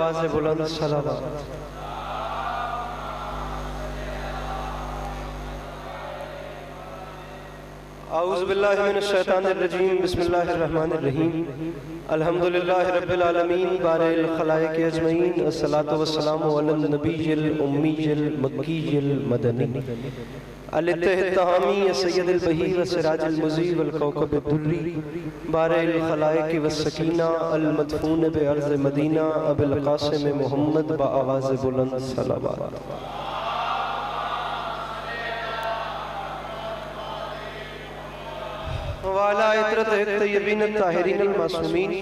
آواز بلند صلوات۔ اعوذ باللہ من الشیطان الرجیم، بسم اللہ الرحمن الرحیم۔ الحمدللہ رب العالمین، بارئ الخلائق اجمعین، الصلاۃ والسلام علی النبی الامی المکی المدنی الاتحاد التہامی سید البہی والسراج المضیء والکوكب الدری، بارئ الخلائق والسکینہ المدفون بارض مدینہ ابو القاسم محمد بآواز بلند صلوات۔ وعلى عطرة الطيبين الطاهرين المعصومين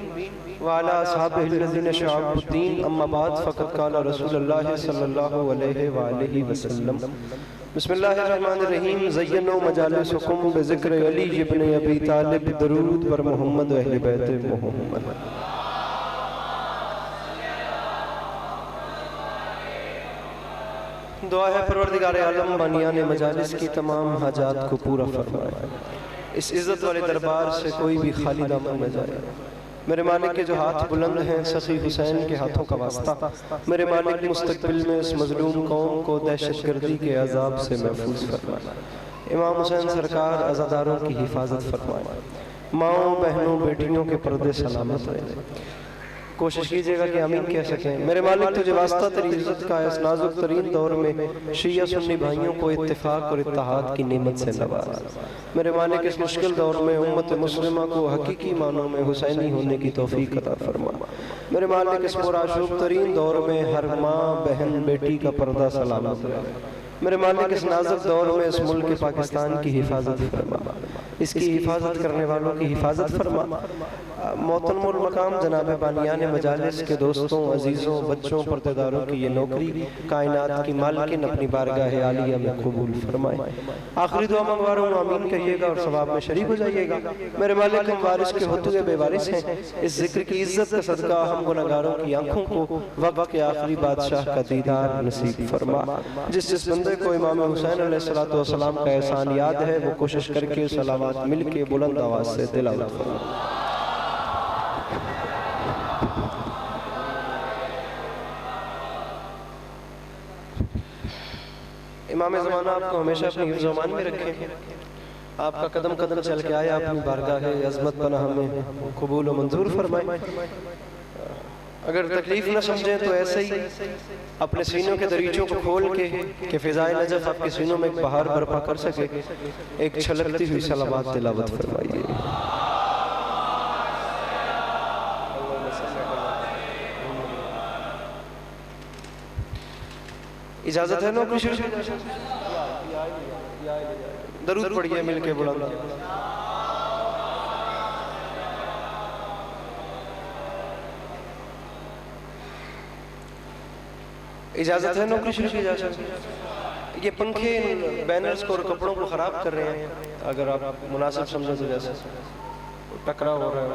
وعلى أصحابه الذين شعبوا الدين، أما بعد فقد قال رسول الله صلى الله عليه وآله وسلم: بسم الله الرحمن الرحيم، زينوا مجالسكم بذكر علي بن أبي طالب، درود بر محمد و اہل بیت محمد۔ دعا ہے پروردگار عالم بانیان مجالس کی تمام حاجات کو پورا فرمائے، اس عزت والے دربار سے کوئی بھی خالی دامن نہ جائے۔ میرے مالک کے جو ہاتھ بلند ہیں، سخی حسین کے ہاتھوں کا واسطہ، میرے مالک مستقبل میں اس مظلوم قوم کو دہشت گردی کے عذاب سے محفوظ فرمائے۔ امام حسین سرکار عزاداروں کی حفاظت فرمائے، ماؤں بہنوں بیٹیوں کے پردے سلامت رہے۔ کوشش کیجئے گا کہ آمین کہہ سکیں۔ میرے مالک تجھے واسطہ تیری عزت کا اس نازک ترین دور میں شیعہ سنی بھائیوں کو اتفاق اور اتحاد کی نعمت سے نواز۔ میرے مالک اس مشکل دور میں امت مسلمہ کو حقیقی معنوں میں حسینی ہونے کی توفیق عطا فرما۔ میرے مالک اس پرآشوب ترین دور میں ہر ماں بہن بیٹی کا پردہ سلامت رہے۔ میرے مالک اس نازک دور میں اس ملک پاکستان کی حفاظت فرما، اس کی حفاظت کرنے والوں کی حفاظت فرما۔ محترم المقام جناب بانیان مجالس کے دوستوں، عزیزوں، بچوں، پردیداروں کی یہ نوکری کائنات کی مالکن اپنی بارگاہ عالیہ میں قبول فرمائے۔ آخری دعا منگواروں آمین کہیے گا اور ثواب میں شریک ہو جائیے گا۔ میرے مالک ہم وارث کے ہوتے ہوئے بے وارث ہیں، اس ذکر کی عزت کا صدقہ ہم گناہگاروں کی آنکھوں کو وقت کے آخری بادشاہ کا دیدار نصیب فرما۔ جس بندے کو امام حسین علیہ السلام کا احسان یاد ہے، وہ کوشش کر کے صلوات مل کے بلند آواز سے تلاوت فرما۔ امام زمانہ آپ کو ہمیشہ اپنی حفظ و امان میں رکھیں، آپ کا قدم قدم چل کے آیا اپنی بارگاہ عظمت پناہ میں قبول و منظور فرمائیں۔ اگر تکلیف نہ سمجھیں تو ایسے ہی اپنے سینوں کے دریچوں کو کھول کے کہ فضائے نجف آپ کے سینوں میں ایک بہار برپا کر سکے، ایک چھلکتی ہوئی صلوات تلاوت فرمائیے۔ اجازت ہے نوکری شروع؟ درود پڑھیے مل کے بلند۔ اجازت ہے نوکری شروع کی اجازت؟ یہ پنکھے بینرز کو اور کپڑوں کو خراب کر رہے ہیں، اگر آپ مناسب سمجھیں تو جیسے ٹکراؤ ہو رہا ہے۔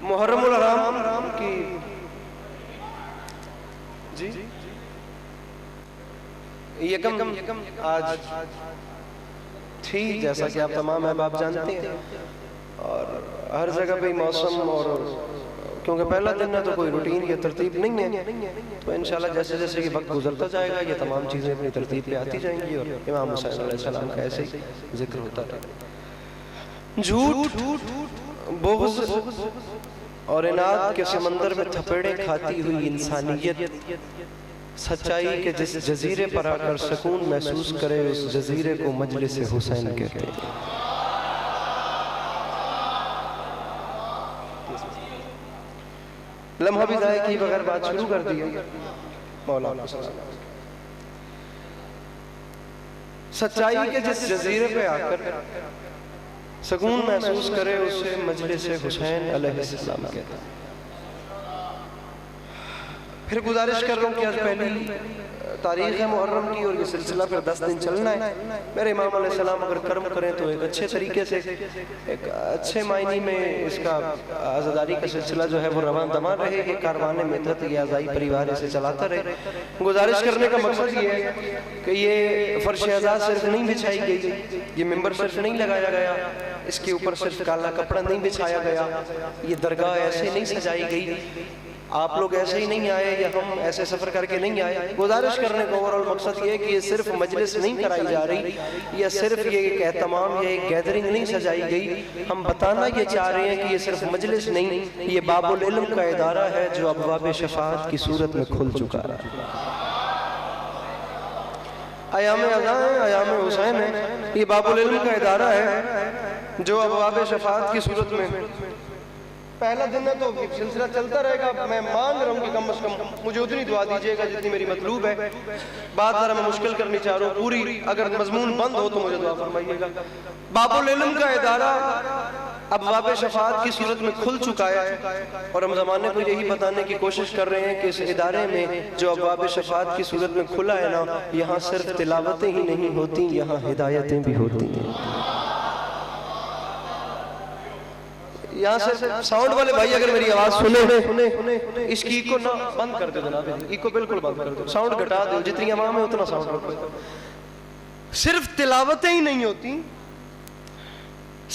محرم الحرام کی جی یکم آج تھی، جیسا کہ آپ تمام احباب جانتے ہیں، اور ہر جگہ پہ موسم، اور کیونکہ پہلا دن ہے تو کوئی روٹین یا ترتیب نہیں ہے، تو انشاءاللہ جیسے جیسے کہ وقت گزرتا جائے گا یہ تمام چیزیں اپنی ترتیب پہ آتی جائیں گی، اور امام حسین علیہ السلام کا ایسے ہی ذکر ہوتا رہے۔ جھوٹ، بغض اور اناد کے سمندر میں تھپڑیں کھاتی ہوئی انسانیت، سچائی کے جس جزیرے پر آ کر سکون محسوس کرے، اس جزیرے کو مجلس حسین کہتے ہیں۔ لمحہ بھی ضائع کی بغیر بات شروع کر دی ہے۔ مولا سچائی کے جس جزیرے پہ آ کر سکون محسوس کرے، اسے مجلس حسین علیہ السلام کہتا ہے۔ پھر گزارش کر رہا ہوں کہ آج پہلی تاریخ ہے محرم کی اور یہ سلسلہ پھر 10 دن چلنا ہے. میرے امام علیہ السلام اگر کرم کریں تو ایک اچھے طریقے سے ایک اچھے معنی میں اس کا عزاداری کا سلسلہ جو ہے وہ رواں دمان رہے. یہ کاروان مدت یہ عزائی پریوار اسے چلاتا رہے. گزارش کرنے کا مقصد یہ ہے کہ یہ فرش عزا صرف نہیں بچھائی گئی, یہ ممبر صرف نہیں لگایا گیا, اس کے اوپر صرف کالا کپڑا نہیں بچھایا گیا, یہ درگاہ ایسے نہیں سجائی گئی, آپ لوگ ایسے ہی نہیں آئے یا ہم ایسے سفر کر کے نہیں آئے. گزارش کرنے کا اوورال مقصد یہ ہے کہ یہ صرف مجلس نہیں کرائی جا رہی یا صرف یہ ایک اہتمام یا ایک گیدرنگ نہیں سجائی گئی. ہم بتانا یہ چاہ رہے ہیں کہ یہ صرف مجلس نہیں, یہ باب العلم کا ادارہ ہے جو ابواب شفاعت کی صورت میں کھل چکا ہے. ایام اذان ہیں, ایام حسین ہیں, یہ باب العلم کا ادارہ ہے جو ابواب شفاعت کی صورت میں. پہلا دن ہے تو سلسلہ چلتا رہے گا. میں مانگ رہا ہوں کہ کم از کم مجھے اتنی دعا دیجیے گا جتنی میری مطلوب ہے. بات ذرا میں مشکل کرنی چاہ رہا ہوں, پوری اگر مضمون بند ہو تو مجھے دعا فرمائیے گا. باب العلم کا ادارہ ابواب شفاعت کی صورت میں کھل چکا ہے اور ہم زمانے کو یہی بتانے کی کوشش کر رہے ہیں کہ اس ادارے میں جو ابواب شفاعت کی صورت میں کھلا ہے نا, یہاں صرف تلاوتیں ہی نہیں ہوتی, یہاں ہدایتیں بھی ہوتی ہیں. یہاں سے ساؤنڈ والے بھائی اگر میری آواز سنیں, اس کی ایکو نہ بند کر دو جناب, ایکو بالکل بند کر دو, ساؤنڈ گھٹا دو, جتنی عوام ہے اتنا ساؤنڈ رکھو. صرف تلاوتیں ہی نہیں ہوتی,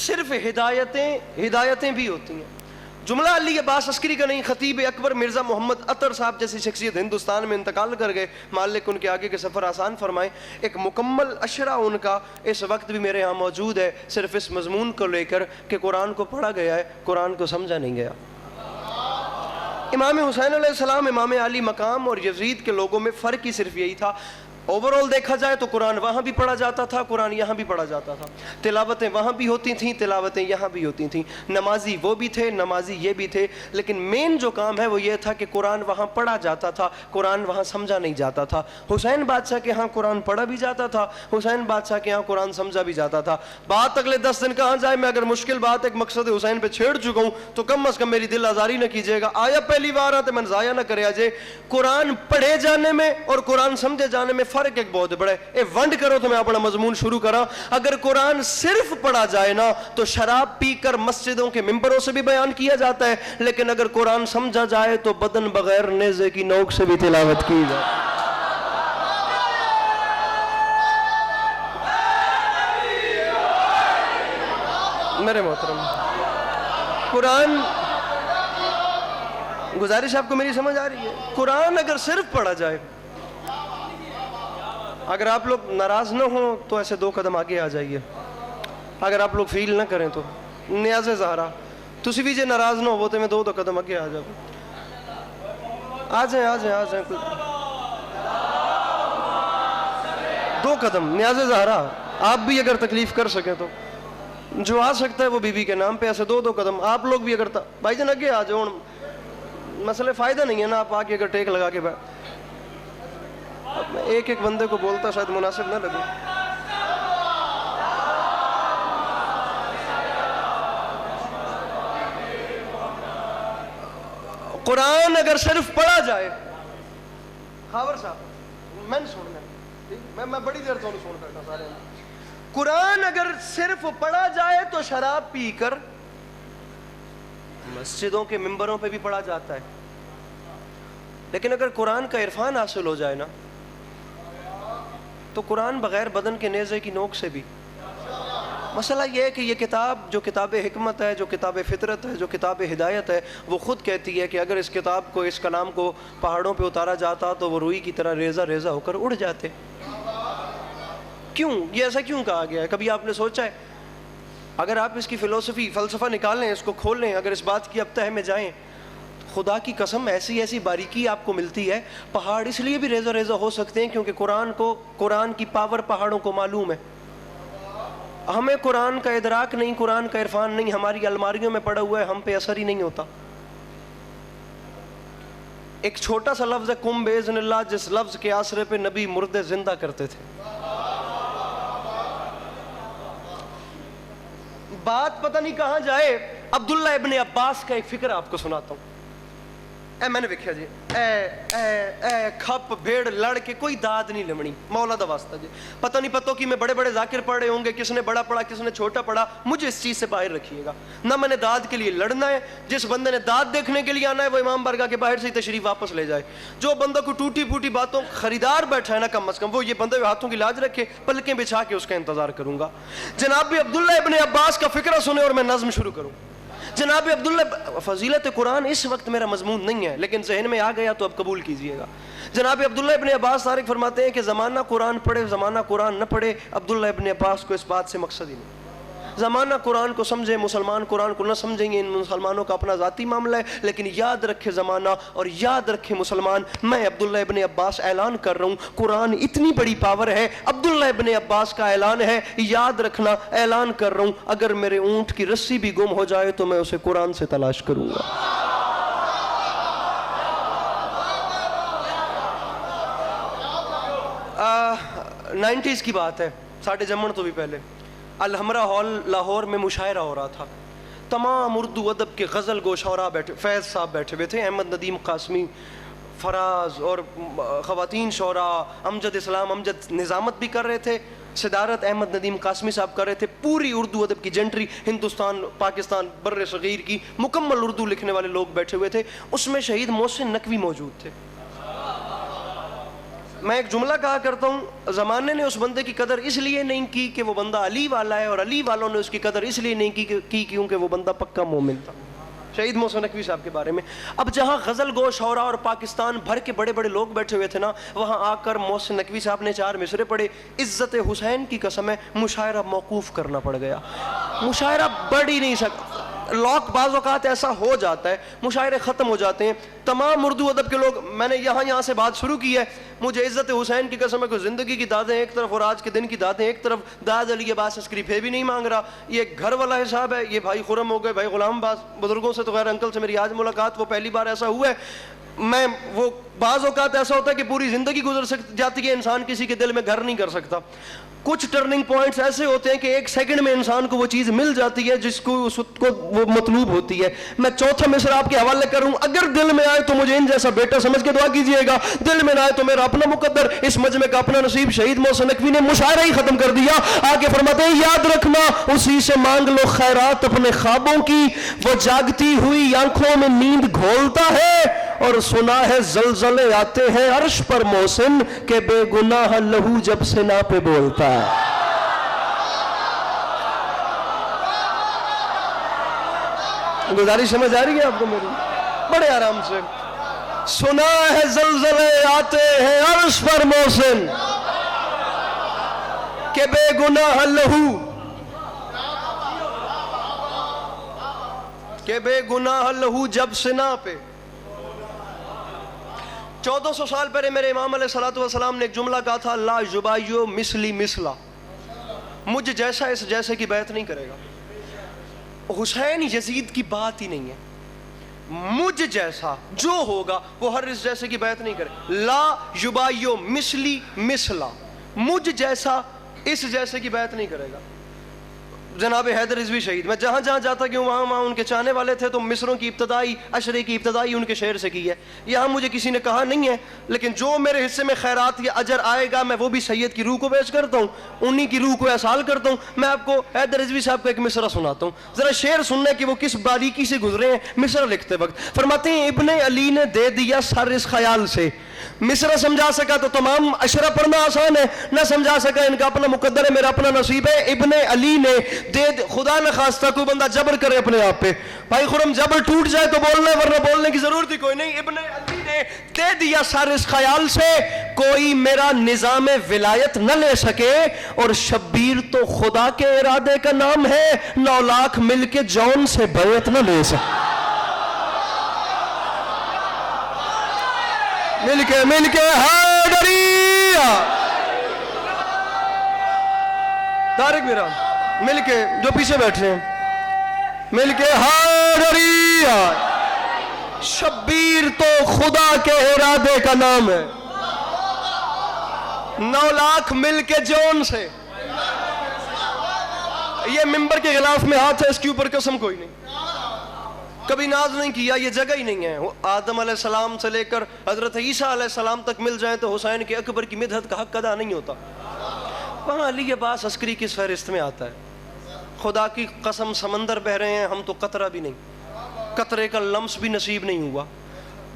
صرف ہدایتیں بھی ہوتی ہیں. جملہ علی عباس عسکری کا نہیں, خطیب اکبر مرزا محمد عطر صاحب جیسی شخصیت ہندوستان میں انتقال کر گئے, مالک ان کے آگے کے سفر آسان فرمائیں. ایک مکمل اشرہ ان کا اس وقت بھی میرے ہاں موجود ہے, صرف اس مضمون کو لے کر کہ قرآن کو پڑھا گیا ہے, قرآن کو سمجھا نہیں گیا. امام حسین علیہ السلام امام علی مقام اور یزید کے لوگوں میں فرق ہی صرف یہی تھا. اوورال دیکھا جائے تو قرآن وہاں بھی پڑھا جاتا تھا, قرآن یہاں بھی پڑھا جاتا تھا, تلاوتیں وہاں بھی ہوتی تھیں, تلاوتیں یہاں بھی ہوتی تھیں, نمازی وہ بھی تھے, نمازی یہ بھی تھے, لیکن مین جو کام ہے وہ یہ تھا کہ قرآن وہاں پڑھا جاتا تھا, قرآن وہاں سمجھا نہیں جاتا تھا. حسین بادشاہ کے ہاں قرآن پڑھا بھی جاتا تھا, حسین بادشاہ کے ہاں قرآن سمجھا بھی جاتا تھا. بات اگلے 10 دن کہاں جائے, میں اگر مشکل بات ایک مقصد حسین پہ چھیڑ چکا ہوں تو کم از کم میری دل آزاری نہ کیجیے گا. آیا پہلی بار آتے من ضائع نہ کرے آجے. قرآن پڑھے جانے میں اور قرآن سمجھے جانے میں فرق ایک بہت بڑا. اے ونڈ کرو تو میں اپنا مضمون شروع کرا. اگر قرآن صرف پڑھا جائے نا تو شراب پی کر مسجدوں کے ممبروں سے بھی بیان کیا جاتا ہے, لیکن اگر قرآن سمجھا جائے تو بدن بغیر نیزے کی نوک سے بھی تلاوت کی جائے. میرے محترم, قرآن, گزارش آپ کو میری سمجھ آ رہی ہے, قرآن اگر صرف پڑھا جائے, اگر آپ لوگ ناراض نہ ہوں تو ایسے 2 قدم آگے آ جائیے. اگر آپ لوگ فیل نہ کریں تو نیاز زہرا تسی بھی جے ناراض نہ ہو تو میں 2 قدم آگے آ جاؤ. آ جائیں 2 قدم. نیاز زہرا آپ بھی اگر تکلیف کر سکیں تو جو آ سکتا ہے وہ بی بی کے نام پہ ایسے 2 قدم. آپ لوگ بھی اگر بھائی جان آگے آ جاؤ, مسئلے فائدہ نہیں ہے نا آپ آگے اگر ٹیک لگا کے بیٹھ. میں ایک بندے کو بولتا شاید مناسب نہ لگے. قرآن اگر صرف پڑھا جائے, خاور صاحب میں سننا, میں بڑی دیر تو سن کرتا سارے. قرآن اگر صرف پڑھا جائے تو شراب پی کر مسجدوں کے ممبروں پہ بھی پڑھا جاتا ہے, لیکن اگر قرآن کا عرفان حاصل ہو جائے نا تو قرآن بغیر بدن کے نیزے کی نوک سے بھی. مسئلہ یہ ہے کہ یہ کتاب جو کتاب حکمت ہے, جو کتاب فطرت ہے, جو کتاب ہدایت ہے, وہ خود کہتی ہے کہ اگر اس کتاب کو, اس کلام کو پہاڑوں پہ اتارا جاتا تو وہ روئی کی طرح ریزہ ریزہ ہو کر اڑ جاتے. کیوں یہ ایسا کیوں کہا گیا ہے؟ کبھی آپ نے سوچا ہے؟ اگر آپ اس کی فلسفہ نکالیں, اس کو کھول لیں, اگر اس بات کی اب تہ میں جائیں, خدا کی قسم ایسی باریکی آپ کو ملتی ہے. پہاڑ اس لیے بھی ریزہ ریزہ ہو سکتے ہیں کیونکہ قرآن کی پاور پہاڑوں کو معلوم ہے. ہمیں قرآن کا ادراک نہیں, قرآن کا عرفان نہیں, ہماری الماریوں میں پڑا ہوا ہے, ہم پہ اثر ہی نہیں ہوتا. ایک چھوٹا سا لفظ ہے قم باذن اللہ, جس لفظ کے آسرے پہ نبی مردے زندہ کرتے تھے. بات پتہ نہیں کہاں جائے. عبداللہ ابن عباس کا ایک فکر آپ کو سناتا ہوں. اے میں نے ویکھیا جی اے کھپ بھیڑ لڑ کے کوئی داد نہیں لمنی مولا دا واسطہ جی. پتہ نہیں پتہ کہ میں بڑے بڑے ذاکر پڑھے ہوں گے, کس نے بڑا پڑھا کس نے چھوٹا پڑھا, مجھے اس چیز سے باہر رکھیے گا. نہ میں نے داد کے لیے لڑنا ہے, جس بندے نے داد دیکھنے کے لیے آنا ہے وہ امام بارگاہ کے باہر سے ہی تشریف واپس لے جائے. جو بندہ کو ٹوٹی پھوٹی باتوں خریدار بیٹھا ہے نا کم از کم وہ یہ بندے ہاتھوں کی لاج رکھے, پلکیں بچھا کے اس کا انتظار کروں گا. جناب عبداللہ ابن عباس کا فقرہ سنے اور میں نظم شروع کروں. جناب عبداللہ, فضیلت قرآن اس وقت میرا مضمون نہیں ہے لیکن ذہن میں آ گیا تو اب قبول کیجئے گا. جناب عبداللہ ابن عباس طارق فرماتے ہیں کہ زمانہ قرآن پڑھے زمانہ قرآن نہ پڑھے, عبداللہ ابن عباس کو اس بات سے مقصد ہی نہیں. زمانہ قرآن کو سمجھے, مسلمان قرآن کو نہ سمجھیں گے, ان مسلمانوں کا اپنا ذاتی معاملہ ہے. لیکن یاد رکھے زمانہ اور یاد رکھے مسلمان, میں عبداللہ ابن عباس اعلان کر رہا ہوں قرآن اتنی بڑی پاور ہے. عبداللہ ابن عباس کا اعلان ہے, یاد رکھنا, اعلان کر رہا ہوں اگر میرے اونٹ کی رسی بھی گم ہو جائے تو میں اسے قرآن سے تلاش کروں گا. نائنٹیز کی بات ہے, ساڑھے جمن تو بھی پہلے الحمرہ ہال لاہور میں مشاعرہ ہو رہا تھا. تمام اردو ادب کے غزل گو شعراء بیٹھے, فیض صاحب بیٹھے ہوئے تھے, احمد ندیم قاسمی, فراز اور خواتین شعراء, امجد اسلام امجد نظامت بھی کر رہے تھے, صدارت احمد ندیم قاسمی صاحب کر رہے تھے. پوری اردو ادب کی جنٹری, ہندوستان پاکستان بر صغیر کی مکمل اردو لکھنے والے لوگ بیٹھے ہوئے تھے. اس میں شہید محسن نقوی موجود تھے. میں ایک جملہ کہا کرتا ہوں, زمانے نے اس بندے کی قدر اس لیے نہیں کی کہ وہ بندہ علی والا ہے, اور علی والوں نے اس کی قدر اس لیے نہیں کی کیونکہ وہ بندہ پکا مومن تھا. شہید محسن نقوی صاحب کے بارے میں. اب جہاں غزل گو شعراء اور پاکستان بھر کے بڑے بڑے لوگ بیٹھے ہوئے تھے نا, وہاں آ کر محسن نقوی صاحب نے 4 مصرے پڑھے. عزت حسین کی قسم ہے مشاعرہ موقوف کرنا پڑ گیا. مشاعرہ بڑھ ہی نہیں سکتا, لاک بعض اوقات ایسا ہو جاتا ہے, مشاعرے ختم ہو جاتے ہیں. تمام اردو ادب کے لوگ, میں نے یہاں سے بات شروع کی ہے, مجھے عزت حسین کی قسم ہے کہ زندگی کی دادیں ایک طرف اور آج کے دن کی دادیں ایک طرف, داد علی عباس عسکری پھر بھی نہیں مانگ رہا. یہ گھر والا حساب ہے, یہ بھائی خرم ہو گئے, بھائی غلام عباس, بزرگوں سے تو غیر انکل سے میری آج ملاقات, وہ پہلی بار ایسا ہوا ہے. میں وہ بعض اوقات ایسا ہوتا ہے کہ پوری زندگی گزر جاتی ہے, انسان کسی کے دل میں گھر نہیں کر سکتا. کچھ ٹرننگ پوائنٹس ایسے ہوتے ہیں کہ 1 سیکنڈ میں انسان کو وہ چیز مل جاتی ہے جس کو وہ مطلوب ہوتی ہے. میں چوتھا مصرع آپ کے حوالے کروں, اگر دل میں آئے تو مجھے ان جیسا بیٹا سمجھ کے دعا کیجئے گا, دل میں نہ آئے تو میرا اپنا مقدر, اس مجمع کا اپنا نصیب. شہید محسن نقوی نے مشاعرہ ہی ختم کر دیا. آگے فرماتے ہیں یاد رکھنا اسی سے مانگ لو خیرات اپنے خوابوں کی, وہ جاگتی ہوئی آنکھوں میں نیند گھولتا ہے, اور سنا ہے زلزلے آتے ہیں عرش پر محسن کہ بے گناہ لہو جب سنا پہ بولتا ہے. گزارش سمجھ آ رہی ہے آپ کو میری؟ بڑے آرام سے. سنا ہے زلزلے آتے ہیں عرش پر محسن کہ بے گناہ لہو, کہ بے گناہ لہو جب سنا پہ. 1400 سال پہلے میرے امام علیہ السلام نے ایک جملہ کہا تھا, لا یبایو مثلی مثلا, مجھ جیسا اس جیسے کی بیعت نہیں کرے گا. حسین یزید کی بات ہی نہیں ہے, مجھ جیسا جو ہوگا وہ ہر اس جیسے کی بیعت نہیں کرے. لا یبایو مثلی مثلا, مجھ جیسا اس جیسے کی بیعت نہیں کرے گا. جناب حیدر رضوی شہید, میں جہاں جہاں جاتا کہ وہاں ان کے چاہنے والے تھے تو مصروں کی ابتدائی, اشرے کی ابتدائی ان کے شعر سے کی ہے. یہاں مجھے کسی نے کہا نہیں ہے, لیکن جو میرے حصے میں خیرات یا اجر آئے گا میں وہ بھی سید کی روح کو پیش کرتا ہوں, انہی کی روح کو احسال کرتا ہوں. میں آپ کو حیدر رضوی صاحب کا ایک مصرع سناتا ہوں, ذرا شعر سننا کہ وہ کس باریکی سے گزرے ہیں مصرع لکھتے وقت. فرماتے ہیں ابن علی نے دے دیا سر اس خیال سے. مصرع سمجھا سکا تو تمام اشرہ پڑھنا آسان ہے, نہ سمجھا سکا ان کا اپنا مقدر ہے, میرا اپنا نصیب ہے. ابن علی نے خدا نہ خواستہ کوئی بندہ جبر کرے اپنے آپ پہ, بھائی خرم جبر ٹوٹ جائے تو بولنا ہے, ورنہ بولنے کی ضرورت ہی کوئی نہیں. ابن علی نے دے دیا سر اس خیال سے کوئی میرا نظام ولایت نہ لے سکے, اور شبیر تو خدا کے ارادے کا نام ہے, 9 لاکھ مل کے جون سے بیعت نہ لے سکے. مل کے حیدری طارق میرا, مل کے جو پیچھے بیٹھے ہیں, مل کے حیدری. شبیر تو خدا کے ارادے کا نام ہے, 9 لاکھ مل کے جون سے. یہ ممبر کے غلاف میں ہاتھ ہے, اس کے اوپر قسم کوئی نہیں. کبھی ناز نہیں کیا، یہ جگہ ہی نہیں ہے. آدم علیہ السلام سے لے کر حضرت عیسیٰ علیہ السلام تک مل جائیں تو حسین کے اکبر کی مدحت کا حق ادا نہیں ہوتا. وہاں علی عباس عسکری کس فہرست میں آتا ہے؟ خدا کی قسم سمندر بہ رہے ہیں، ہم تو قطرہ بھی نہیں، قطرے کا لمس بھی نصیب نہیں ہوا.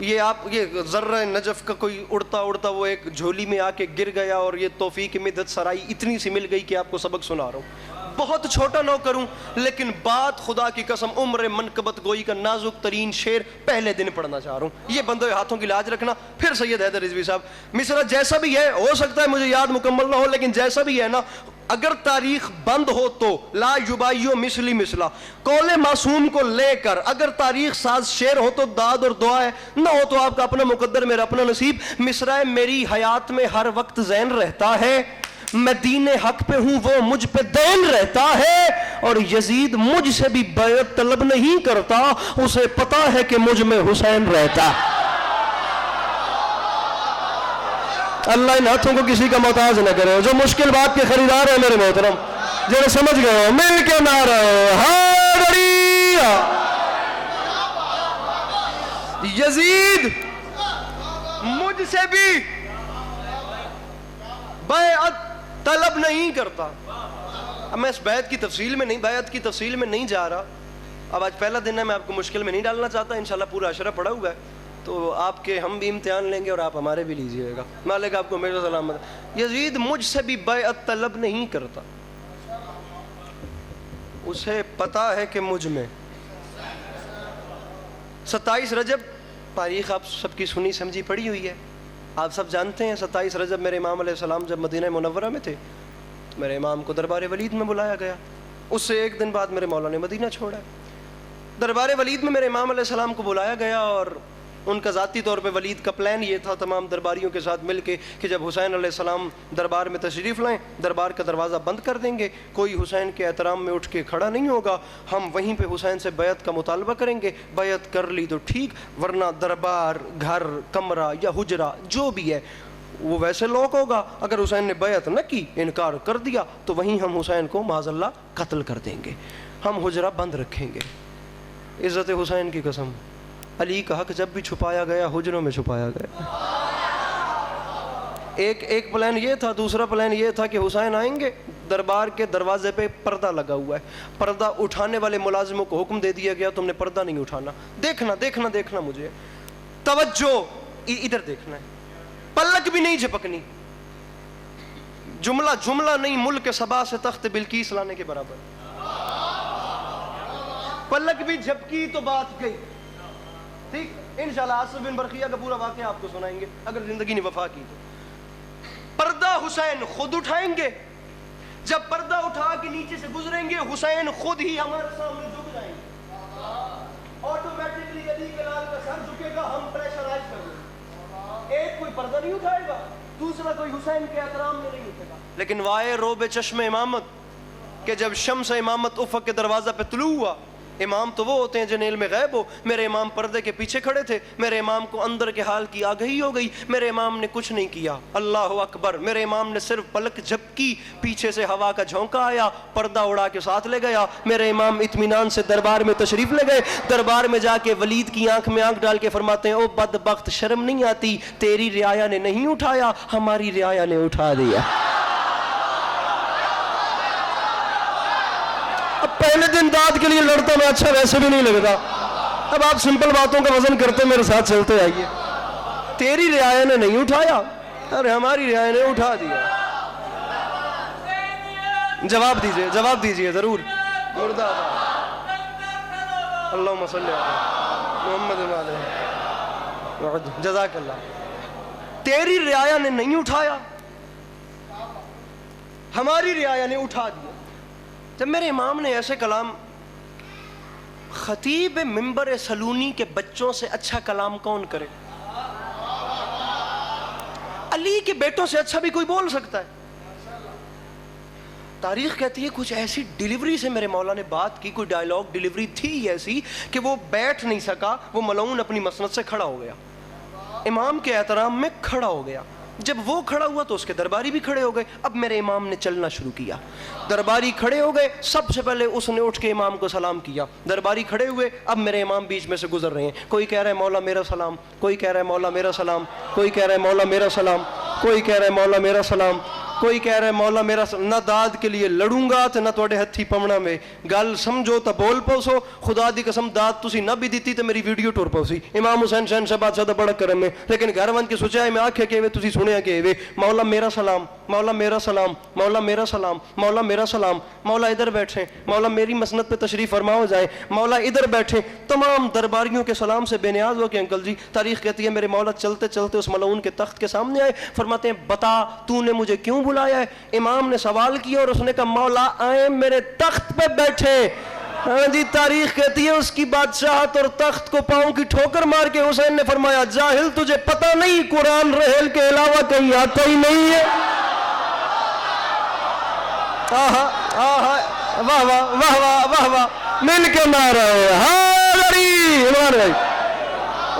یہ ذرہ نجف کا کوئی اڑتا اڑتا وہ ایک جھولی میں آ کے گر گیا، اور یہ توفیق مدحت سرائی اتنی سی مل گئی کہ آپ کو سبق سنا رہا ہوں. بہت چھوٹا نہ کروں، لیکن بات خدا کی قسم عمر منقبت گوئی کا نازک ترین شعر پہلے دن پڑھنا چاہ رہا ہوں. یہ بندوں ہاتھوں کی لاج رکھنا. پھر سید حیدر رضوی صاحب مصرع جیسا بھی ہے، ہو سکتا ہے مجھے یاد مکمل نہ ہو، لیکن جیسا بھی ہے نا، اگر تاریخ بند ہو تو لا یبایو مثلی مثلا قول معصوم کو لے کر اگر تاریخ ساز شعر ہو تو داد اور دعا ہے، نہ ہو تو آپ کا اپنا مقدر میرا اپنا نصیب. مصرع میری حیات میں ہر وقت ذہن رہتا ہے، میں دین حق پہ ہوں وہ مجھ پہ دین رہتا ہے، اور یزید مجھ سے بھی بیعت طلب نہیں کرتا، اسے پتا ہے کہ مجھ میں حسین رہتا. اللہ ان ہاتھوں کو کسی کا محتاج نہ کرے. جو مشکل بات کے خریدار ہیں میرے محترم، جو سمجھ گئے ہو، مل کے نعرہ حیدری. یزید مجھ سے بھی بیعت طلب نہیں کرتا. اب میں اس بیعت کی تفصیل میں نہیں، بیعت کی تفصیل میں نہیں جا رہا. اب آج پہلا دن ہے، میں آپ کو مشکل میں نہیں ڈالنا چاہتا. انشاءاللہ پورا عشرہ پڑا ہوا ہے، تو آپ کے ہم بھی امتحان لیں گے اور آپ ہمارے بھی لیجئے گا. مالک آپ کو میرا سلامت. یزید مجھ سے بھی بیعت طلب نہیں کرتا، اسے پتا ہے کہ مجھ میں. 27 رجب تاریخ آپ سب کی سنی سمجھی پڑی ہوئی ہے، آپ سب جانتے ہیں. 27 رجب میرے امام علیہ السلام جب مدینہ منورہ میں تھے تو میرے امام کو دربار ولید میں بلایا گیا. اس سے ایک دن بعد میرے مولا نے مدینہ چھوڑا. دربار ولید میں میرے امام علیہ السلام کو بلایا گیا، اور ان کا ذاتی طور پہ ولید کا پلان یہ تھا تمام درباریوں کے ساتھ مل کے کہ جب حسین علیہ السلام دربار میں تشریف لائیں، دربار کا دروازہ بند کر دیں گے، کوئی حسین کے احترام میں اٹھ کے کھڑا نہیں ہوگا، ہم وہیں پہ حسین سے بیعت کا مطالبہ کریں گے. بیعت کر لی تو ٹھیک، ورنہ دربار، گھر، کمرہ یا حجرہ جو بھی ہے وہ ویسے لوک ہوگا. اگر حسین نے بیعت نہ کی، انکار کر دیا، تو وہیں ہم حسین کو معاذ اللہ قتل کر دیں گے. ہم حجرہ بند رکھیں گے. عزت حسین کی قسم، علی کا حق جب بھی چھپایا گیا حجروں میں چھپایا گیا. ایک پلان یہ تھا. دوسرا پلان یہ تھا کہ حسین آئیں گے، دربار کے دروازے پہ پردہ لگا ہوا ہے، پردہ اٹھانے والے ملازموں کو حکم دے دیا گیا تم نے پردہ نہیں اٹھانا. دیکھنا دیکھنا دیکھنا، مجھے توجہ ادھر دیکھنا ہے، پلک بھی نہیں جھپکنی. جملہ نہیں، ملک سبا سے تخت بلقیس لانے کے برابر. پلک بھی جھپکی تو بات گئی. ٹھیک، انشاءاللہ آصف بن برقیہ کا پورا واقعہ آپ کو سنائیں گے اگر زندگی نے وفا کی تو. پردہ حسین خود اٹھائیں گے. جب پردہ اٹھا کے نیچے سے گزریں گے، حسین خود ہی ہمارے سامنے جھک جائیں گے. آٹومیٹکلی علی کے لال کا سر جھکے گا، ہم پریشرائز کر لیں. ایک کوئی پردہ نہیں اٹھائے گا، دوسرا کوئی حسین کے احترام میں نہیں اٹھے گا. لیکن وائے روب چشم امامت کہ جب شمس امامت افق کے دروازہ پہ طلوع ہوا، امام تو وہ ہوتے ہیں جن علم غیب ہو. میرے امام پردے کے پیچھے کھڑے تھے، میرے امام کو اندر کے حال کی آگہی ہو گئی. میرے امام نے کچھ نہیں کیا، اللہ اکبر. میرے امام نے صرف پلک جھپکی، پیچھے سے ہوا کا جھونکا آیا، پردہ اڑا کے ساتھ لے گیا. میرے امام اطمینان سے دربار میں تشریف لے گئے. دربار میں جا کے ولید کی آنکھ میں آنکھ ڈال کے فرماتے ہیں، او بدبخت، شرم نہیں آتی؟ تیری رعایا نے نہیں اٹھایا، ہماری رعایا نے اٹھا دیا. پہلے دن داد کے لیے لڑتا میں، اچھا ویسے بھی نہیں لگتا. اب آپ سمپل باتوں کا وزن کرتے میرے ساتھ چلتے آئیے. تیری رعایا نے نہیں اٹھایا، ارے ہماری رعایا نے اٹھا دیا. جواب دیجئے، جواب دیجئے ضرور. مردہ اللہم صلی علی محمد وعلیہ. جزاک اللہ. تیری رعایا نے نہیں اٹھایا، ہماری رعایا نے اٹھا دیا. جب میرے امام نے ایسے کلام، خطیب منبر سلونی کے بچوں سے اچھا کلام کون کرے؟ علی کے بیٹوں سے اچھا بھی کوئی بول سکتا ہے؟ تاریخ کہتی ہے کچھ ایسی ڈیلیوری سے میرے مولا نے بات کی، کوئی ڈائیلاگ ڈیلیوری تھی ایسی کہ وہ بیٹھ نہیں سکا، وہ ملعون اپنی مسند سے کھڑا ہو گیا، امام کے احترام میں کھڑا ہو گیا. جب وہ کھڑا ہوا تو اس کے درباری بھی کھڑے ہو گئے. اب میرے امام نے چلنا شروع کیا, درباری کھڑے ہو گئے, سب سے پہلے اس نے اٹھ کے امام کو سلام کیا. درباری کھڑے ہوئے, اب میرے امام بیچ میں سے گزر رہے ہیں. کوئی کہہ رہا ہے مولا میرا سلام, کوئی کہہ رہا ہے مولا میرا سلام, کوئی کہہ رہا ہے مولا میرا سلام, کوئی کہہ رہا ہے مولا میرا سلام, کوئی کہہ رہا ہے مولا میرا نہ داد کے لیے لڑوں گا تے نہ تواڈے ہتھی پمنا میں گل سمجھو تا بول پوسو. خدا دی قسم داد تسی نہ بھی دیتی تے میری ویڈیو ٹور پوسی. امام حسین شہنشاہ بادشاہ دا بڑا کرم ہے, لیکن گھر ون کے سوچا ہے میں آکھے کہ تسی سنیا کہ مولا میرا سلام, مولا میرا سلام, مولا میرا سلام, مولا میرا سلام, مولا ادھر بیٹھیں, مولا میری مسند پہ تشریف فرما ہو جائیں, مولا ادھر بیٹھیں. تمام درباریوں کے سلام سے بے نیاز ہو کہ انکل جی, تاریخ کہتی ہے میرے مولا چلتے چلتے اس ملعون کے تخت کے سامنے آئے, فرماتے ہیں بتا تو نے مجھے کیوں بلایا ہے. امام نے سوال کیا اور اس نے کہا مولا آئے میرے تخت پہ بیٹھے. ہاں جی, تاریخ کہتی ہے اس کی بادشاہت اور تخت کو پاؤں کی ٹھوکر مار کے حسین نے فرمایا جاہل تجھے پتہ نہیں قرآن رحل کے علاوہ کہیں آتا ہی نہیں ہے. آہا آہا واہ واہ واہ واہ واہ واہ, مل کے مارا ہے حاضری بھائی.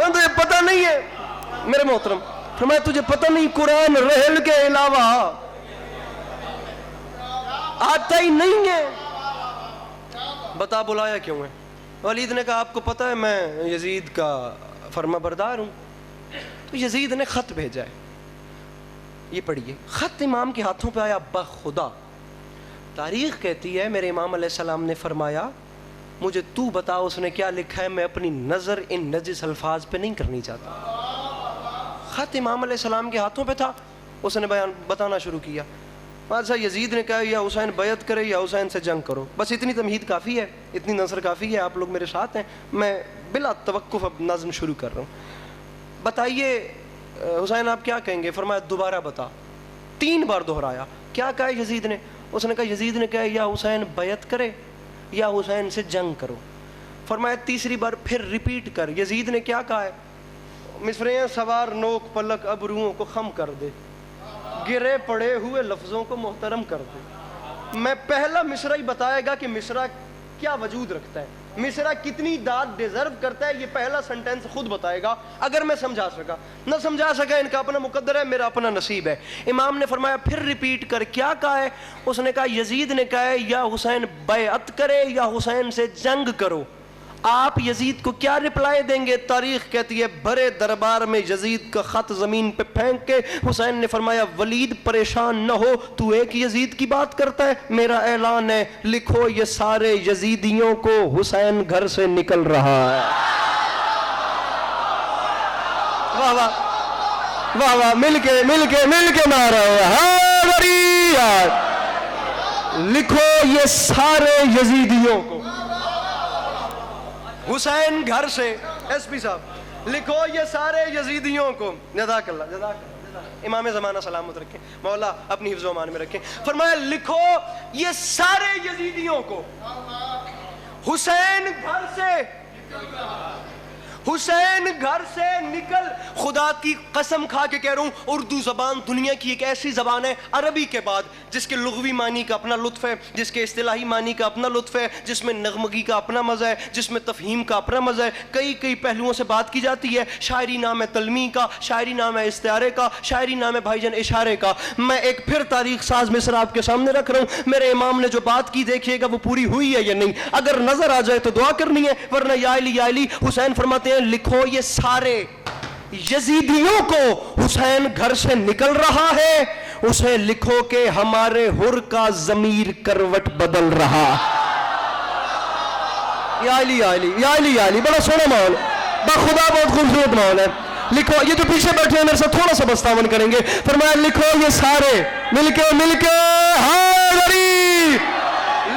تجھے پتہ نہیں ہے میرے محترم, فرمایا تجھے پتہ نہیں قرآن رحل کے علاوہ آتا ہی نہیں ہے. بتا بلایا کیوں ہے؟ ولید نے کہا آپ کو پتہ ہے میں یزید کا فرما بردار ہوں. تو یزید نے خط بھیجا ہے, یہ پڑھیے. خط امام کے ہاتھوں پہ آیا بخدا. تاریخ کہتی ہے میرے امام علیہ السلام نے فرمایا مجھے تو بتا اس نے کیا لکھا ہے, میں اپنی نظر ان نجس الفاظ پہ نہیں کرنی چاہتا. خط امام علیہ السلام کے ہاتھوں پہ تھا, اس نے بتانا شروع کیا. بادشاہ یزید نے کہا یا حسین بیعت کرے یا حسین سے جنگ کرو. بس اتنی تمہید کافی ہے, اتنی نظر کافی ہے, آپ لوگ میرے ساتھ ہیں, میں بلا توقف اب نظم شروع کر رہا ہوں. بتائیے حسین آپ کیا کہیں گے؟ فرمایا دوبارہ بتا. 3 بار دہرایا. کیا کہا یزید نے؟ اس نے کہا یزید نے کہا یا حسین بیعت کرے یا حسین سے جنگ کرو. فرمایا تیسری بار پھر ریپیٹ کر. یزید نے کیا کہا ہے؟ مصرعیں سوار نوک پلک ابروؤں کو خم کر دے, گرے پڑے ہوئے لفظوں کو محترم کر دے. میں پہلا مصرع ہی بتائے گا کہ مصرع کیا وجود رکھتا ہے, مصرع کتنی داد ڈیزرو کرتا ہے, یہ پہلا سنٹینس خود بتائے گا. اگر میں سمجھا سکا, نہ سمجھا سکا ان کا اپنا مقدر ہے, میرا اپنا نصیب ہے. امام نے فرمایا پھر ریپیٹ کر. کیا کہا ہے؟ اس نے کہا یزید نے کہا ہے یا حسین بیعت کرے یا حسین سے جنگ کرو. آپ یزید کو کیا رپلائی دیں گے؟ تاریخ کہتی ہے بھرے دربار میں یزید کا خط زمین پہ پھینک کے حسین نے فرمایا ولید پریشان نہ ہو, تو ایک یزید کی بات کرتا ہے, میرا اعلان ہے لکھو یہ سارے یزیدیوں کو حسین گھر سے نکل رہا ہے. واہ واہ واہ واہ, مل کے مارا ہے. لکھو یہ سارے یزیدیوں کو حسین گھر سے. ایس پی صاحب لکھو یہ سارے یزیدیوں کو. جزاک اللہ جزاک اللہ. امام زمانہ سلامت رکھیں, مولا اپنی حفظ و امان میں رکھیں. فرمایا لکھو یہ سارے یزیدیوں کو حسین گھر سے, حسین گھر سے نکل. خدا کی قسم کھا کے کہہ رہا ہوں, اردو زبان دنیا کی ایک ایسی زبان ہے عربی کے بعد جس کے لغوی معنی کا اپنا لطف ہے, جس کے اصطلاحی معنی کا اپنا لطف ہے, جس میں نغمگی کا اپنا مزہ ہے, جس میں تفہیم کا اپنا مزہ ہے. کئی پہلوؤں سے بات کی جاتی ہے. شاعری نام ہے تلمیح کا, شاعری نام ہے استعارے کا, شاعری نام ہے بھائی جان اشارے کا. میں ایک پھر تاریخ ساز مصرع آپ کے سامنے رکھ رہا ہوں. میرے امام نے جو بات کی دیکھیے گا وہ پوری ہوئی ہے یا نہیں. اگر نظر آ جائے تو دعا کرنی ہے, ورنہ یا علی. حسین فرماتے ہیں لکھو یہ سارے یزیدیوں کو حسین گھر سے نکل رہا ہے, اسے لکھو کہ ہمارے حر کا ضمیر کروٹ بدل رہا. یا علی بڑا سونا ماحول, بخدا بہت خوبصورت ماحول ہے. لکھو, یہ جو پیچھے بیٹھے ہیں میرے ساتھ تھوڑا سا بس تعاون کریں گے. فرمایا لکھو یہ سارے مل کے حاضری.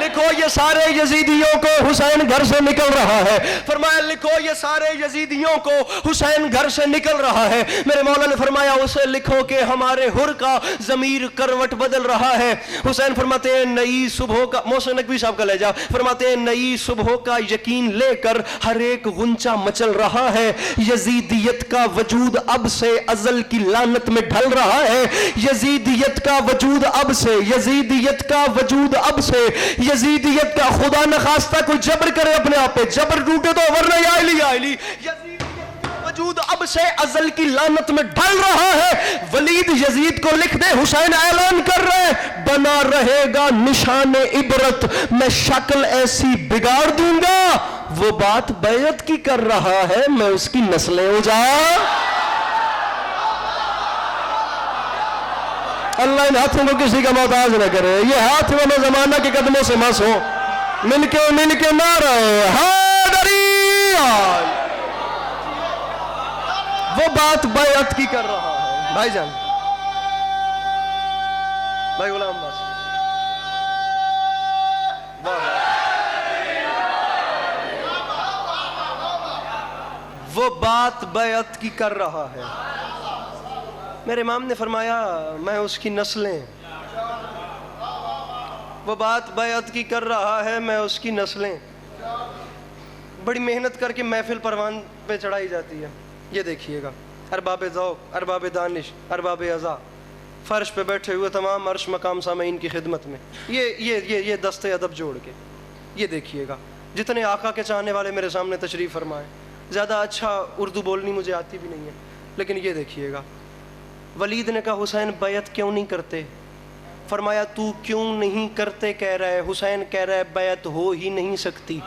لکھو یہ سارے یزیدیوں کو حسین گھر سے نکل رہا ہے. فرمایا لکھو یہ سارے یزیدیوں کو حسین گھر سے نکل رہا ہے. میرے مولا نے فرمایا اسے لکھو کہ ہمارے حر کا ضمیر کروٹ بدل رہا ہے. حسین فرماتے ہیں نئی صبح کا, محسن نقوی صاحب کا لہجہ, فرماتے ہیں نئی صبح کا یقین لے کر ہر ایک غنچہ مچل رہا ہے. یزیدیت کا وجود اب سے ازل کی لعنت میں ڈھل رہا ہے. یزیدیت کا وجود اب سے, یزیدیت کا وجود اب سے, یزیدیت کا خدا نخواستہ کوئی جبر کرے اپنے آپ پہ, جبر ٹوٹے تو ورنہ یا علی. یزیدیت کا وجود اب کب سے ازل کی لعنت میں ڈھل رہا ہے. ولید یزید کو لکھ دے, حسین اعلان کر رہے بنا رہے گا نشان عبرت, میں شکل ایسی بگاڑ دوں گا. وہ بات بیعت کی کر رہا ہے, میں اس کی نسلیں اجاڑ. اللہ ان ہاتھوں کو کسی کا محتاج نہ کرے. یہ ہاتھ والے زمانہ کے قدموں سے مس ہو, مل کے نہ رہے. حیدری وہ بات بیعت کی کر رہا ہے. بھائی جان, بھائی غلام عباس, وہ بات بیعت کی کر رہا ہے. میرے امام نے فرمایا میں اس کی نسلیں, وہ بات بیعت کی کر رہا ہے میں اس کی نسلیں. بڑی محنت کر کے محفل پروان پہ چڑھائی جاتی ہے. یہ دیکھیے گا, ارباب ذوق, ارباب دانش, ارباب عزا, فرش پہ بیٹھے ہوئے تمام عرش مقام سامعین کی خدمت میں, یہ دستے ادب جوڑ کے یہ دیکھیے گا. جتنے آقا کے چاہنے والے میرے سامنے تشریف فرمائے, زیادہ اچھا اردو بولنی مجھے آتی بھی نہیں ہے, لیکن یہ دیکھیے گا. ولید نے کہا حسین بیعت کیوں نہیں کرتے؟ فرمایا تو کیوں نہیں کرتے کہہ رہا ہے, حسین کہہ رہا ہے بیعت ہو ہی نہیں سکتی.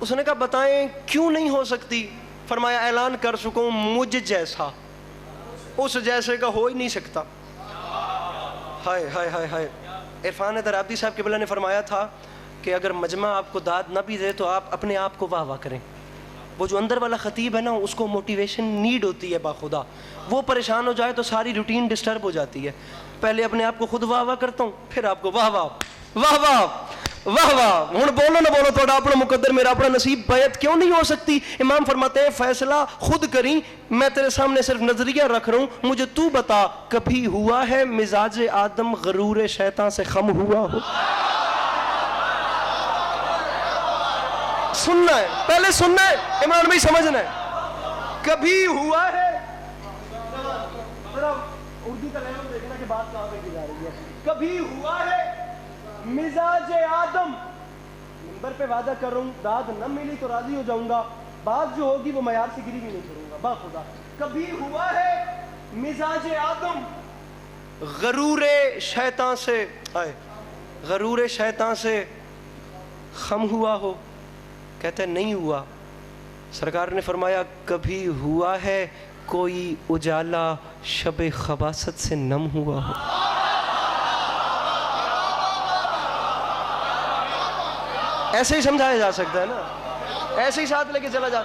اس نے کہا بتائیں کیوں نہیں ہو سکتی؟ فرمایا اعلان کر سکوں مجھ جیسا اس جیسے کا ہو ہی نہیں سکتا. ہائے ہائے ہائے ہائے. عرفان درابدی صاحب قبلہ نے فرمایا تھا کہ اگر مجمع آپ کو داد نہ بھی دے تو آپ اپنے آپ کو واہ واہ کریں. وہ جو اندر والا خطیب ہے نا, اس کو موٹیویشن نیڈ ہوتی ہے باخدا. وہ پریشان ہو جائے تو ساری روٹین ڈسٹرب ہو جاتی ہے. پہلے اپنے آپ کو خود واہ واہ کرتا ہوں, پھر آپ کو واہ واہ واہ واہ واہ واہ. ہوں بولو نہ بولو, تھوڑا اپنا مقدر میرا اپنا نصیب. بیعت کیوں نہیں ہو سکتی؟ امام فرماتے ہیں فیصلہ خود کریں, میں تیرے سامنے صرف نظریہ رکھ رہا ہوں, مجھے تو بتا کبھی ہوا ہے مزاج آدم غرور شیطان سے خم ہوا ہو؟ سننا ہے, پہلے سننا ہے, امام بھائی سمجھنا ہے. کبھی ہوا ہے, اردو کا لحظہ دیکھنا کہ بات کہاں پہ کی جا رہی ہے. کبھی ہوا ہے مزاج آدم, منبر پہ وعدہ کر رہا ہوں داد نہ ملی تو راضی ہو جاؤں گا, بات جو ہوگی وہ معیار سے گری بھی نہیں کروں گا باخدا. کبھی ہوا ہے مزاج آدم غرور شیطان سے, غرور شیطان سے خم ہوا ہو؟ کہتے ہیں نہیں ہوا. سرکار نے فرمایا کبھی ہوا ہے کوئی اجالا شب خباثت سے نم ہوا ہو؟ ایسے ہی سمجھایا جا سکتا ہے نا, ایسے ہی ساتھ لے کے چلا جا.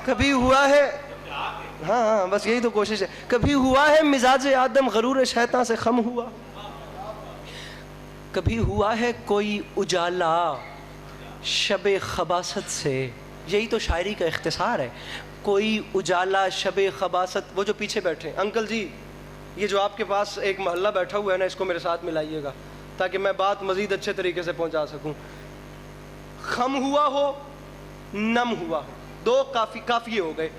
کبھی ہوا ہے, ہاں بس یہی تو کوشش ہے. کبھی ہوا ہے مزاج آدم غرور شیطان سے خم ہوا؟ کبھی ہوا ہے کوئی اجالا شب خباثت سے؟ یہی تو شاعری کا اختصار ہے, کوئی اجالا شب خباثت. وہ جو پیچھے بیٹھے انکل جی, یہ جو آپ کے پاس ایک محلہ بیٹھا ہوا ہے نا, اس کو میرے ساتھ ملائیے گا تاکہ میں بات مزید اچھے طریقے سے پہنچا سکوں. خم ہوا ہو, نم ہوا ہو, دو کافی ہو گئے.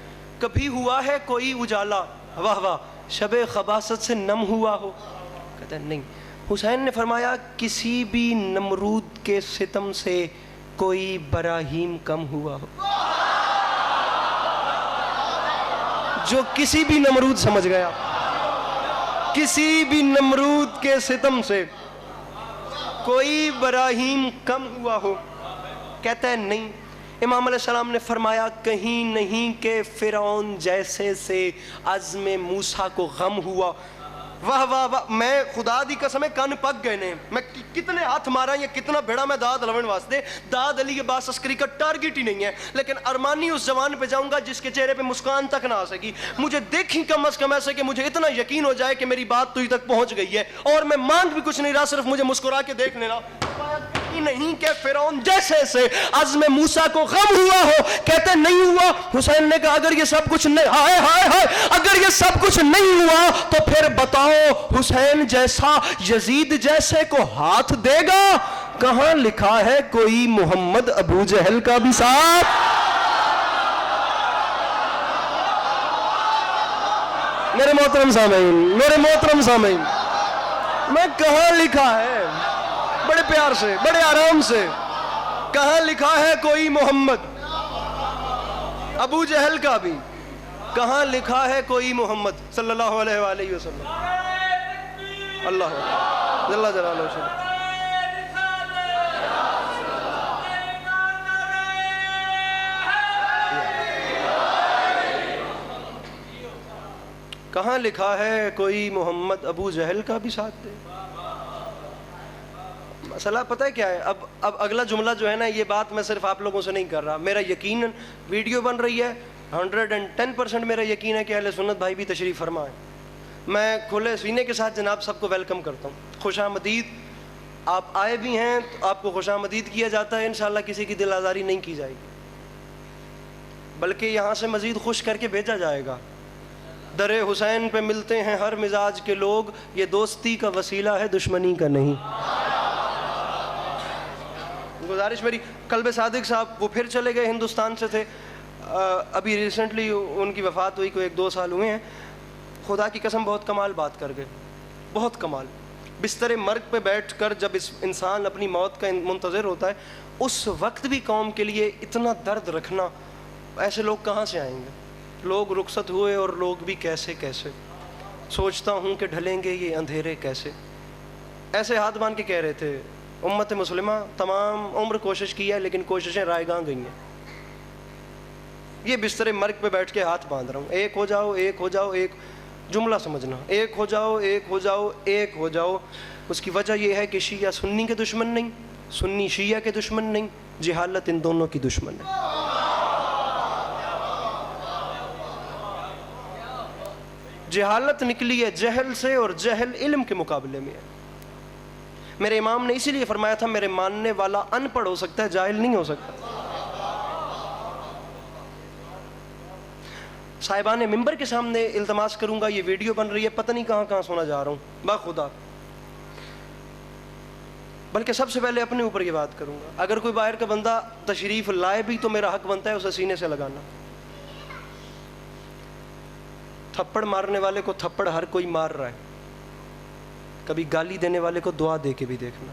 کبھی ہوا ہے کوئی اجالا, واہ واہ, شب خباثت سے نم ہوا ہو؟ کہتے ہیں نہیں. حسین نے فرمایا کسی بھی نمرود کے ستم سے کوئی براہیم کم ہوا ہو؟ جو کسی بھی نمرود سمجھ گیا, کسی بھی نمرود کے ستم سے کوئی براہیم کم ہوا ہو؟ کہتا ہے نہیں. امام علیہ السلام نے فرمایا کہیں نہیں کہ فرعون جیسے سے عزم موسیٰ کو غم ہوا. واہ واہ واہ, میں خدا دی قسم کن پک گئے نے, میں کتنے ہاتھ مارا یا کتنا بھیڑا میں داد لون واسطے. داد علی کے باس عسکری کا ٹارگٹ ہی نہیں ہے, لیکن ارمانی اس زبان پہ جاؤں گا جس کے چہرے پہ مسکان تک نہ آ سکی. مجھے دیکھی کم از کم ایسے کہ مجھے اتنا یقین ہو جائے کہ میری بات تو ہی تک پہنچ گئی ہے, اور میں مانگ بھی کچھ نہیں رہا, صرف مجھے مسکرا کے دیکھ لینا. نہیں کہ فرعون جیسے سے عزم موسیٰ کو غم ہوا ہو؟ کہتے نہیں ہوا. حسین نے کہا اگر یہ سب کچھ نہیں, ہائے ہائے ہائے, اگر یہ سب کچھ نہیں ہوا تو پھر بتاؤ حسین جیسا یزید جیسے کو ہاتھ دے گا؟ کہاں لکھا ہے کوئی محمد ابو جہل کا بھی ساتھ؟ میرے محترم سامعین, میرے محترم سامعین, میں کہاں لکھا ہے؟ بڑے پیار سے, بڑے آرام سے, کہاں لکھا ہے کوئی محمد؟ ابو جہل کا بھی کہاں لکھا ہے کوئی محمد صلی اللہ علیہ وآلہ وسلم؟ اللہ جل جلالہ شریف. کہاں لکھا ہے کوئی محمد؟ ابو جہل کا بھی ساتھ دے. مسئلہ پتہ ہے کیا ہے؟ اب اگلا جملہ جو ہے نا، یہ بات میں صرف آپ لوگوں سے نہیں کر رہا، میرا یقیناً ویڈیو بن رہی ہے، 110% میرا یقین ہے کہ اہل سنت بھائی بھی تشریف فرما ہے. میں کھلے سینے کے ساتھ جناب سب کو ویلکم کرتا ہوں. خوش آمدید. آپ آئے بھی ہیں تو آپ کو خوش آمدید کیا جاتا ہے. انشاءاللہ کسی کی دل آزاری نہیں کی جائے گی، بلکہ یہاں سے مزید خوش کر کے بھیجا جائے گا. در حسین پہ ملتے ہیں ہر مزاج کے لوگ، یہ دوستی کا وسیلہ ہے دشمنی کا نہیں. گزارش میری. قلب صادق صاحب وہ پھر چلے گئے، ہندوستان سے تھے، ابھی ریسنٹلی ان کی وفات ہوئی، کوئی 1-2 سال ہوئے ہیں. خدا کی قسم بہت کمال بات کر گئے، بہت کمال. بستر مرگ پہ بیٹھ کر جب اس انسان اپنی موت کا منتظر ہوتا ہے، اس وقت بھی قوم کے لیے اتنا درد رکھنا، ایسے لوگ کہاں سے آئیں گے؟ لوگ رخصت ہوئے اور لوگ بھی کیسے کیسے. سوچتا ہوں کہ ڈھلیں گے یہ اندھیرے کیسے. ایسے ہاتھ باندھ کے کہہ رہے تھے امت مسلمہ تمام عمر کوشش کی ہے لیکن کوششیں رائے گاں گئی ہیں. یہ بستر مرگ پہ بیٹھ کے ہاتھ باندھ رہا ہوں، ایک ہو جاؤ، ایک ہو جاؤ. ایک جملہ سمجھنا، ایک ہو جاؤ، ایک ہو جاؤ، ایک ہو جاؤ. اس کی وجہ یہ ہے کہ شیعہ سنی کے دشمن نہیں، سنی شیعہ کے دشمن نہیں، جہالت ان دونوں کی دشمن ہے. جہالت نکلی ہے جہل سے، اور جہل علم کے مقابلے میں ہے. میرے امام نے اسی لیے فرمایا تھا میرے ماننے والا ان پڑھ ہو سکتا ہے، جاہل نہیں ہو سکتا. صاحبان ممبر کے سامنے التماس کروں گا، یہ ویڈیو بن رہی ہے، پتہ نہیں کہاں کہاں سونا جا رہا ہوں باخدا. بلکہ سب سے پہلے اپنے اوپر یہ بات کروں گا، اگر کوئی باہر کا بندہ تشریف لائے بھی تو میرا حق بنتا ہے اسے سینے سے لگانا. تھپڑ مارنے والے کو تھپڑ ہر کوئی مار رہا ہے، کبھی گالی دینے والے کو دعا دے کے بھی دیکھنا.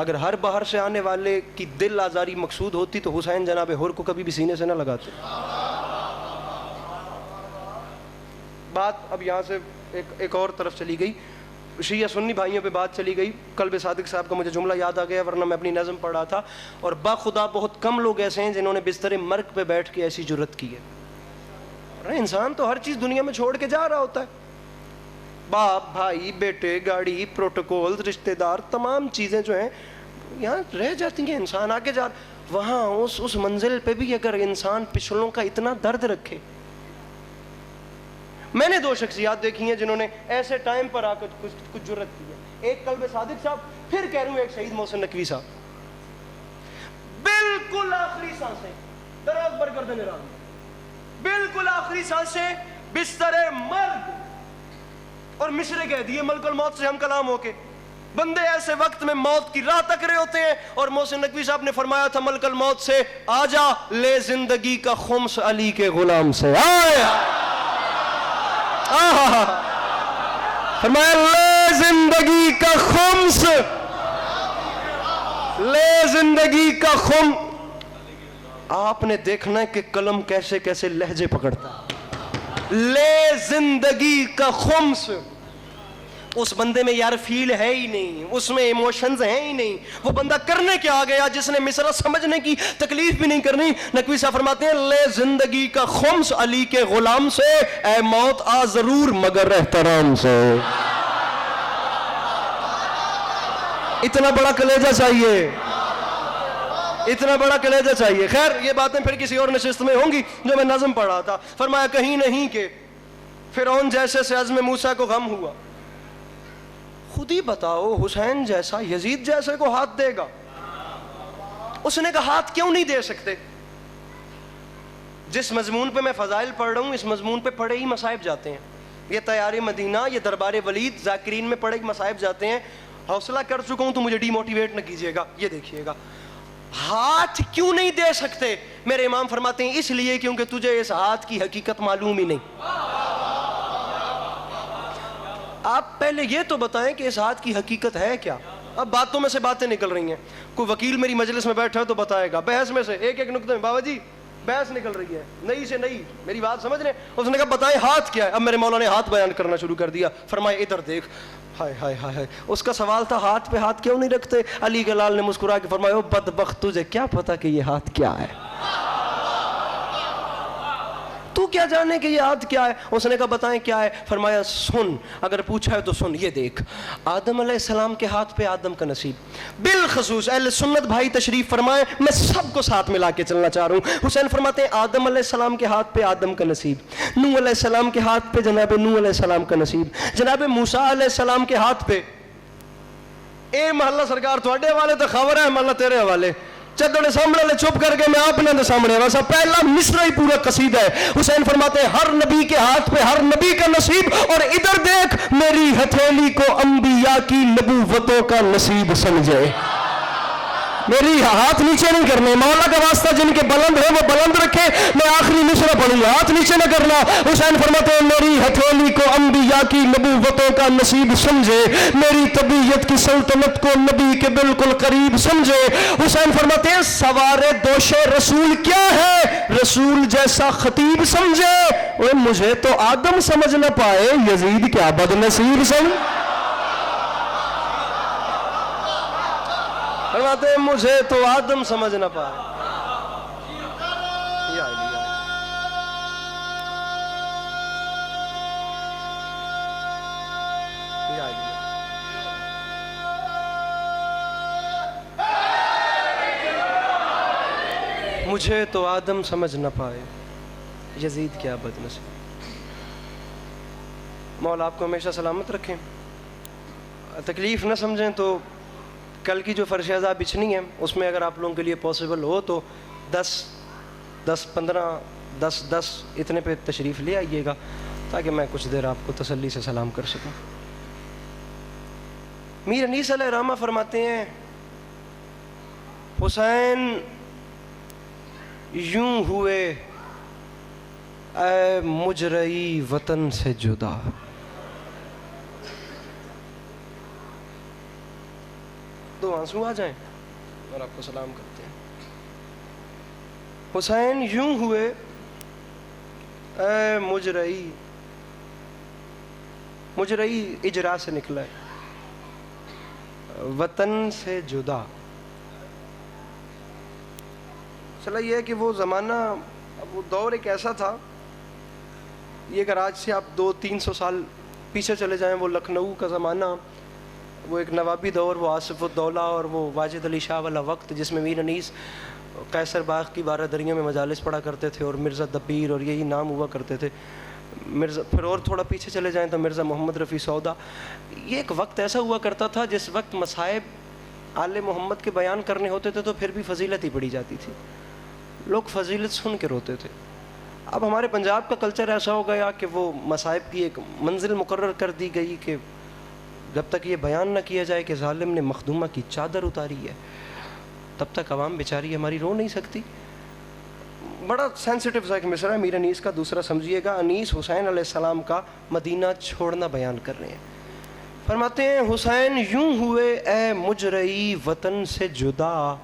اگر ہر باہر سے آنے والے کی دل آزاری مقصود ہوتی تو حسین جناب حر کو کبھی بھی سینے سے نہ لگاتے. بات اب یہاں سے ایک اور طرف چلی گئی، شیعہ سنی بھائیوں پہ بات چلی گئی. قلب صادق صاحب کا مجھے جملہ یاد آ گیا، ورنہ میں اپنی نظم پڑھ رہا تھا. اور باخدا بہت کم لوگ ایسے ہیں جنہوں نے بستر مرگ پہ بیٹھ کے ایسی جرت کی ہے. انسان تو ہر چیز دنیا میں چھوڑ کے جا رہا ہوتا ہے، باپ، بھائی، بیٹے، گاڑی، پروٹوکول، رشتہ دار، تمام چیزیں جو ہیں یہاں رہ جاتی ہیں. انسان آگے جا وہاں اس منزل پہ بھی اگر انسان پچھلوں کا اتنا درد رکھے. میں نے 2 شخصیات دیکھی ہیں جنہوں نے ایسے ٹائم پر آ کر کچھ جرت کی ہے. ایک قلب صادق صاحب، پھر کہہ رہا ہوں ایک شہید محسن نقوی صاحب. بالکل آخری سانسیں دراز بر گردن رام، بالکل آخری سانسیں بستر مرگ، اور مشرے کہہ دیے ملک الموت سے ہم کلام ہو کے. بندے ایسے وقت میں موت کی راہ تک رہے ہوتے ہیں، اور محسن نقوی صاحب نے فرمایا تھا ملک الموت سے آجا لے زندگی کا خمس علی کے غلام سے. فرمایا لے زندگی کا خمس، لے زندگی کا خم. آپ نے دیکھنا ہے کہ قلم کیسے کیسے لہجے پکڑتا ہے. لے زندگی کا خمس. اس بندے میں یار فیل ہے ہی نہیں، اس میں ایموشنز ہیں ہی نہیں. وہ بندہ کرنے کیا آ گیا جس نے مصرع سمجھنے کی تکلیف بھی نہیں کرنی. نقوی صاحب فرماتے ہیں لے زندگی کا خمس علی کے غلام سے، اے موت آ ضرور مگر احترام سے. اتنا بڑا کلیجہ چاہیے، اتنا بڑا کلیجہ چاہیے. خیر یہ باتیں پھر کسی اور نشست میں ہوں گی. جو میں نظم پڑھا تھا، فرمایا کہیں نہیں کہ فرعون جیسے سے عزم موسیٰ کو غم ہوا. خود ہی بتاؤ حسین جیسا یزید جیسے کو ہاتھ دے گا؟ اس نے کہا ہاتھ کیوں نہیں دے سکتے؟ جس مضمون پہ میں فضائل پڑھ رہا ہوں اس مضمون پہ پڑھے ہی مصائب جاتے ہیں. یہ تیار مدینہ، یہ دربار ولید، ذاکرین میں پڑھے مصائب جاتے ہیں. حوصلہ کر چکا ہوں تو مجھے ڈی موٹیویٹ نہ کیجیے گا. یہ دیکھیے گا ہاتھ کیوں نہیں دے سکتے؟ میرے امام فرماتے ہیں اس لیے کیونکہ تجھے اس ہاتھ کی حقیقت معلوم ہی نہیں. آپ پہلے یہ تو بتائیں کہ اس ہاتھ کی حقیقت ہے کیا؟ اب باتوں میں سے باتیں نکل رہی ہیں. کوئی وکیل میری مجلس میں بیٹھا ہے تو بتائے گا, بحث میں سے ایک ایک نقطے میں بابا جی بحث نکل رہی ہے نئی سے نئی, میری بات سمجھ رہے ہیں. اس نے کہا بتائیں ہاتھ کیا ہے. اب میرے مولا نے ہاتھ بیان کرنا شروع کر دیا, فرمایا ادھر دیکھ. ہائے ہائے ہائے ہائے. اس کا سوال تھا ہاتھ پہ ہاتھ کیوں نہیں رکھتے؟ علی کے لال نے مسکرا کے فرمایا او بدبخت, تجھے کیا پتا کہ یہ ہاتھ کیا ہے؟ تو کیا جانے کہ یہ ہاتھ کیا ہے؟ اس نے کہا بتائیں کیا ہے. فرمایا سن, اگر پوچھا ہے تو سن, یہ دیکھ. آدم علیہ السلام کے ہاتھ پہ آدم کا نصیب. بالخصوص اہل سنت بھائی تشریف فرمائیں, میں سب کو ساتھ ملا کے چلنا چاہ رہا ہوں. حسین فرماتے ہیں آدم علیہ السلام کے ہاتھ پہ آدم کا نصیب, نوح علیہ السلام کے ہاتھ پہ جناب نوح علیہ السلام کا نصیب, جناب موسیٰ علیہ السلام کے ہاتھ پہ اے محلہ سرکار تھوڑے حوالے تو خبر ہے, محلہ تیرے حوالے چدڑے سامنے لے چپ کر کے میں آپ نے سامنے ویسا پہلا مصرع ہی پورا قصیدہ ہے. حسین فرماتے ہیں ہر نبی کے ہاتھ پہ ہر نبی کا نصیب, اور ادھر دیکھ میری ہتھیلی کو انبیاء کی نبوتوں کا نصیب سمجھے. میری ہاتھ نیچے نہیں کرنے, مولا کا واسطہ جن کے بلند ہے وہ بلند رکھے. میں آخری مصرع پڑھوں گا, ہاتھ نیچے نہ کرنا. حسین فرماتے ہیں میری ہتھیلی کو انبیاء کی نبوتوں کا نصیب سمجھے, میری طبیعت کی سلطنت کو نبی کے بالکل قریب سمجھے. حسین فرماتے ہیں سوار دوش رسول کیا ہے, رسول جیسا خطیب سمجھے. اوے مجھے تو آدم سمجھ نہ پائے, یزید کیا بد نصیب سمجھ. فرماتے ہیں مجھے تو آدم سمجھ نہ پائے. یا علی یا علی. مجھے تو آدم سمجھ نہ پائے, یزید کیا بد نصیب. مولا آپ کو ہمیشہ سلامت رکھیں, تکلیف نہ سمجھیں. تو کل کی جو فرش عزا بچھنی ہے اس میں اگر آپ لوگوں کے لیے پاسبل ہو تو 10 اتنے پہ تشریف لے آئیے گا تاکہ میں کچھ دیر آپ کو تسلی سے سلام کر سکوں. میر انیس علیہ الرحمہ فرماتے ہیں حسین یوں ہوئے اے مجرئی وطن سے جدا. دو آنسو آ جائیں اور آپ کو سلام کرتے ہیں. حسین یوں ہوئے اے مجرئی, مجرئی اجرا سے نکلا ہے, وطن سے جدا. چلا یہ ہے کہ وہ زمانہ, وہ دور ایک ایسا تھا, یہ اگر آج سے آپ 200-300 سال پیچھے چلے جائیں, وہ لکھنؤ کا زمانہ, وہ ایک نوابی دور, وہ آصف الدولہ اور وہ واجد علی شاہ والا وقت جس میں میر انیس قیصر باغ کی 12 دریوں میں مجالس پڑھا کرتے تھے, اور مرزا دبیر اور یہی نام ہوا کرتے تھے. مرزا پھر اور تھوڑا پیچھے چلے جائیں تو مرزا محمد رفیع سودا. یہ ایک وقت ایسا ہوا کرتا تھا جس وقت مصائب آل محمد کے بیان کرنے ہوتے تھے تو پھر بھی فضیلت ہی پڑھی جاتی تھی, لوگ فضیلت سن کے روتے تھے. اب ہمارے پنجاب کا کلچر ایسا ہو گیا کہ وہ مصائب کی ایک منزل مقرر کر دی گئی کہ جب تک یہ بیان نہ کیا جائے کہ ظالم نے مخدومہ کی چادر اتاری ہے تب تک عوام بیچاری ہماری رو نہیں سکتی. بڑا سینسٹیو سا ایک مصرع ہے میر انیس کا. دوسرا سمجھیے گا, انیس حسین علیہ السلام کا مدینہ چھوڑنا بیان کر رہے ہیں. فرماتے ہیں حسین یوں ہوئے اے مجرئی وطن سے جدا,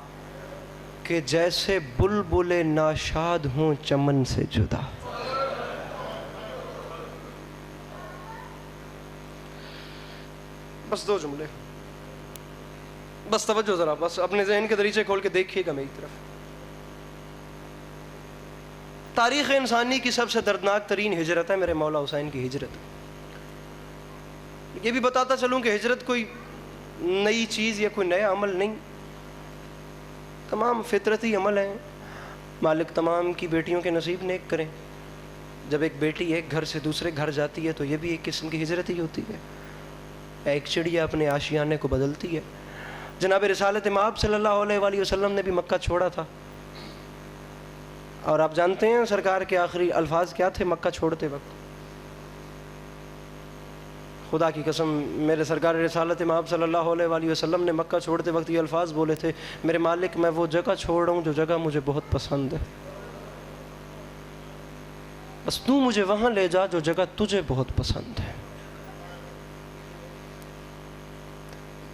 کہ جیسے بلبل ناشاد ہوں چمن سے جدا. بس 2 جملے, بس توجہ ذرا, بس اپنے ذہن کے دریچے کھول کے دیکھیے گا میری طرف. تاریخ انسانی کی سب سے دردناک ترین ہجرت ہے میرے مولا حسین کی ہجرت. یہ بھی بتاتا چلوں کہ ہجرت کوئی نئی چیز یا کوئی نیا عمل نہیں, تمام فطرتی عمل ہیں. مالک تمام کی بیٹیوں کے نصیب نیک کریں. جب ایک بیٹی ایک گھر سے دوسرے گھر جاتی ہے تو یہ بھی ایک قسم کی ہجرت ہی ہوتی ہے. ایک چڑیا اپنے آشیانے کو بدلتی ہے. جناب رسالت مآب صلی اللہ علیہ وآلہ وسلم نے بھی مکہ چھوڑا تھا, اور آپ جانتے ہیں سرکار کے آخری الفاظ کیا تھے مکہ چھوڑتے وقت؟ خدا کی قسم میرے سرکار رسالت مآب صلی اللہ علیہ وآلہ وسلم نے مکہ چھوڑتے وقت یہ الفاظ بولے تھے, میرے مالک میں وہ جگہ چھوڑ رہا ہوں جو جگہ مجھے بہت پسند ہے, بس تو مجھے وہاں لے جا جو جگہ تجھے بہت پسند ہے.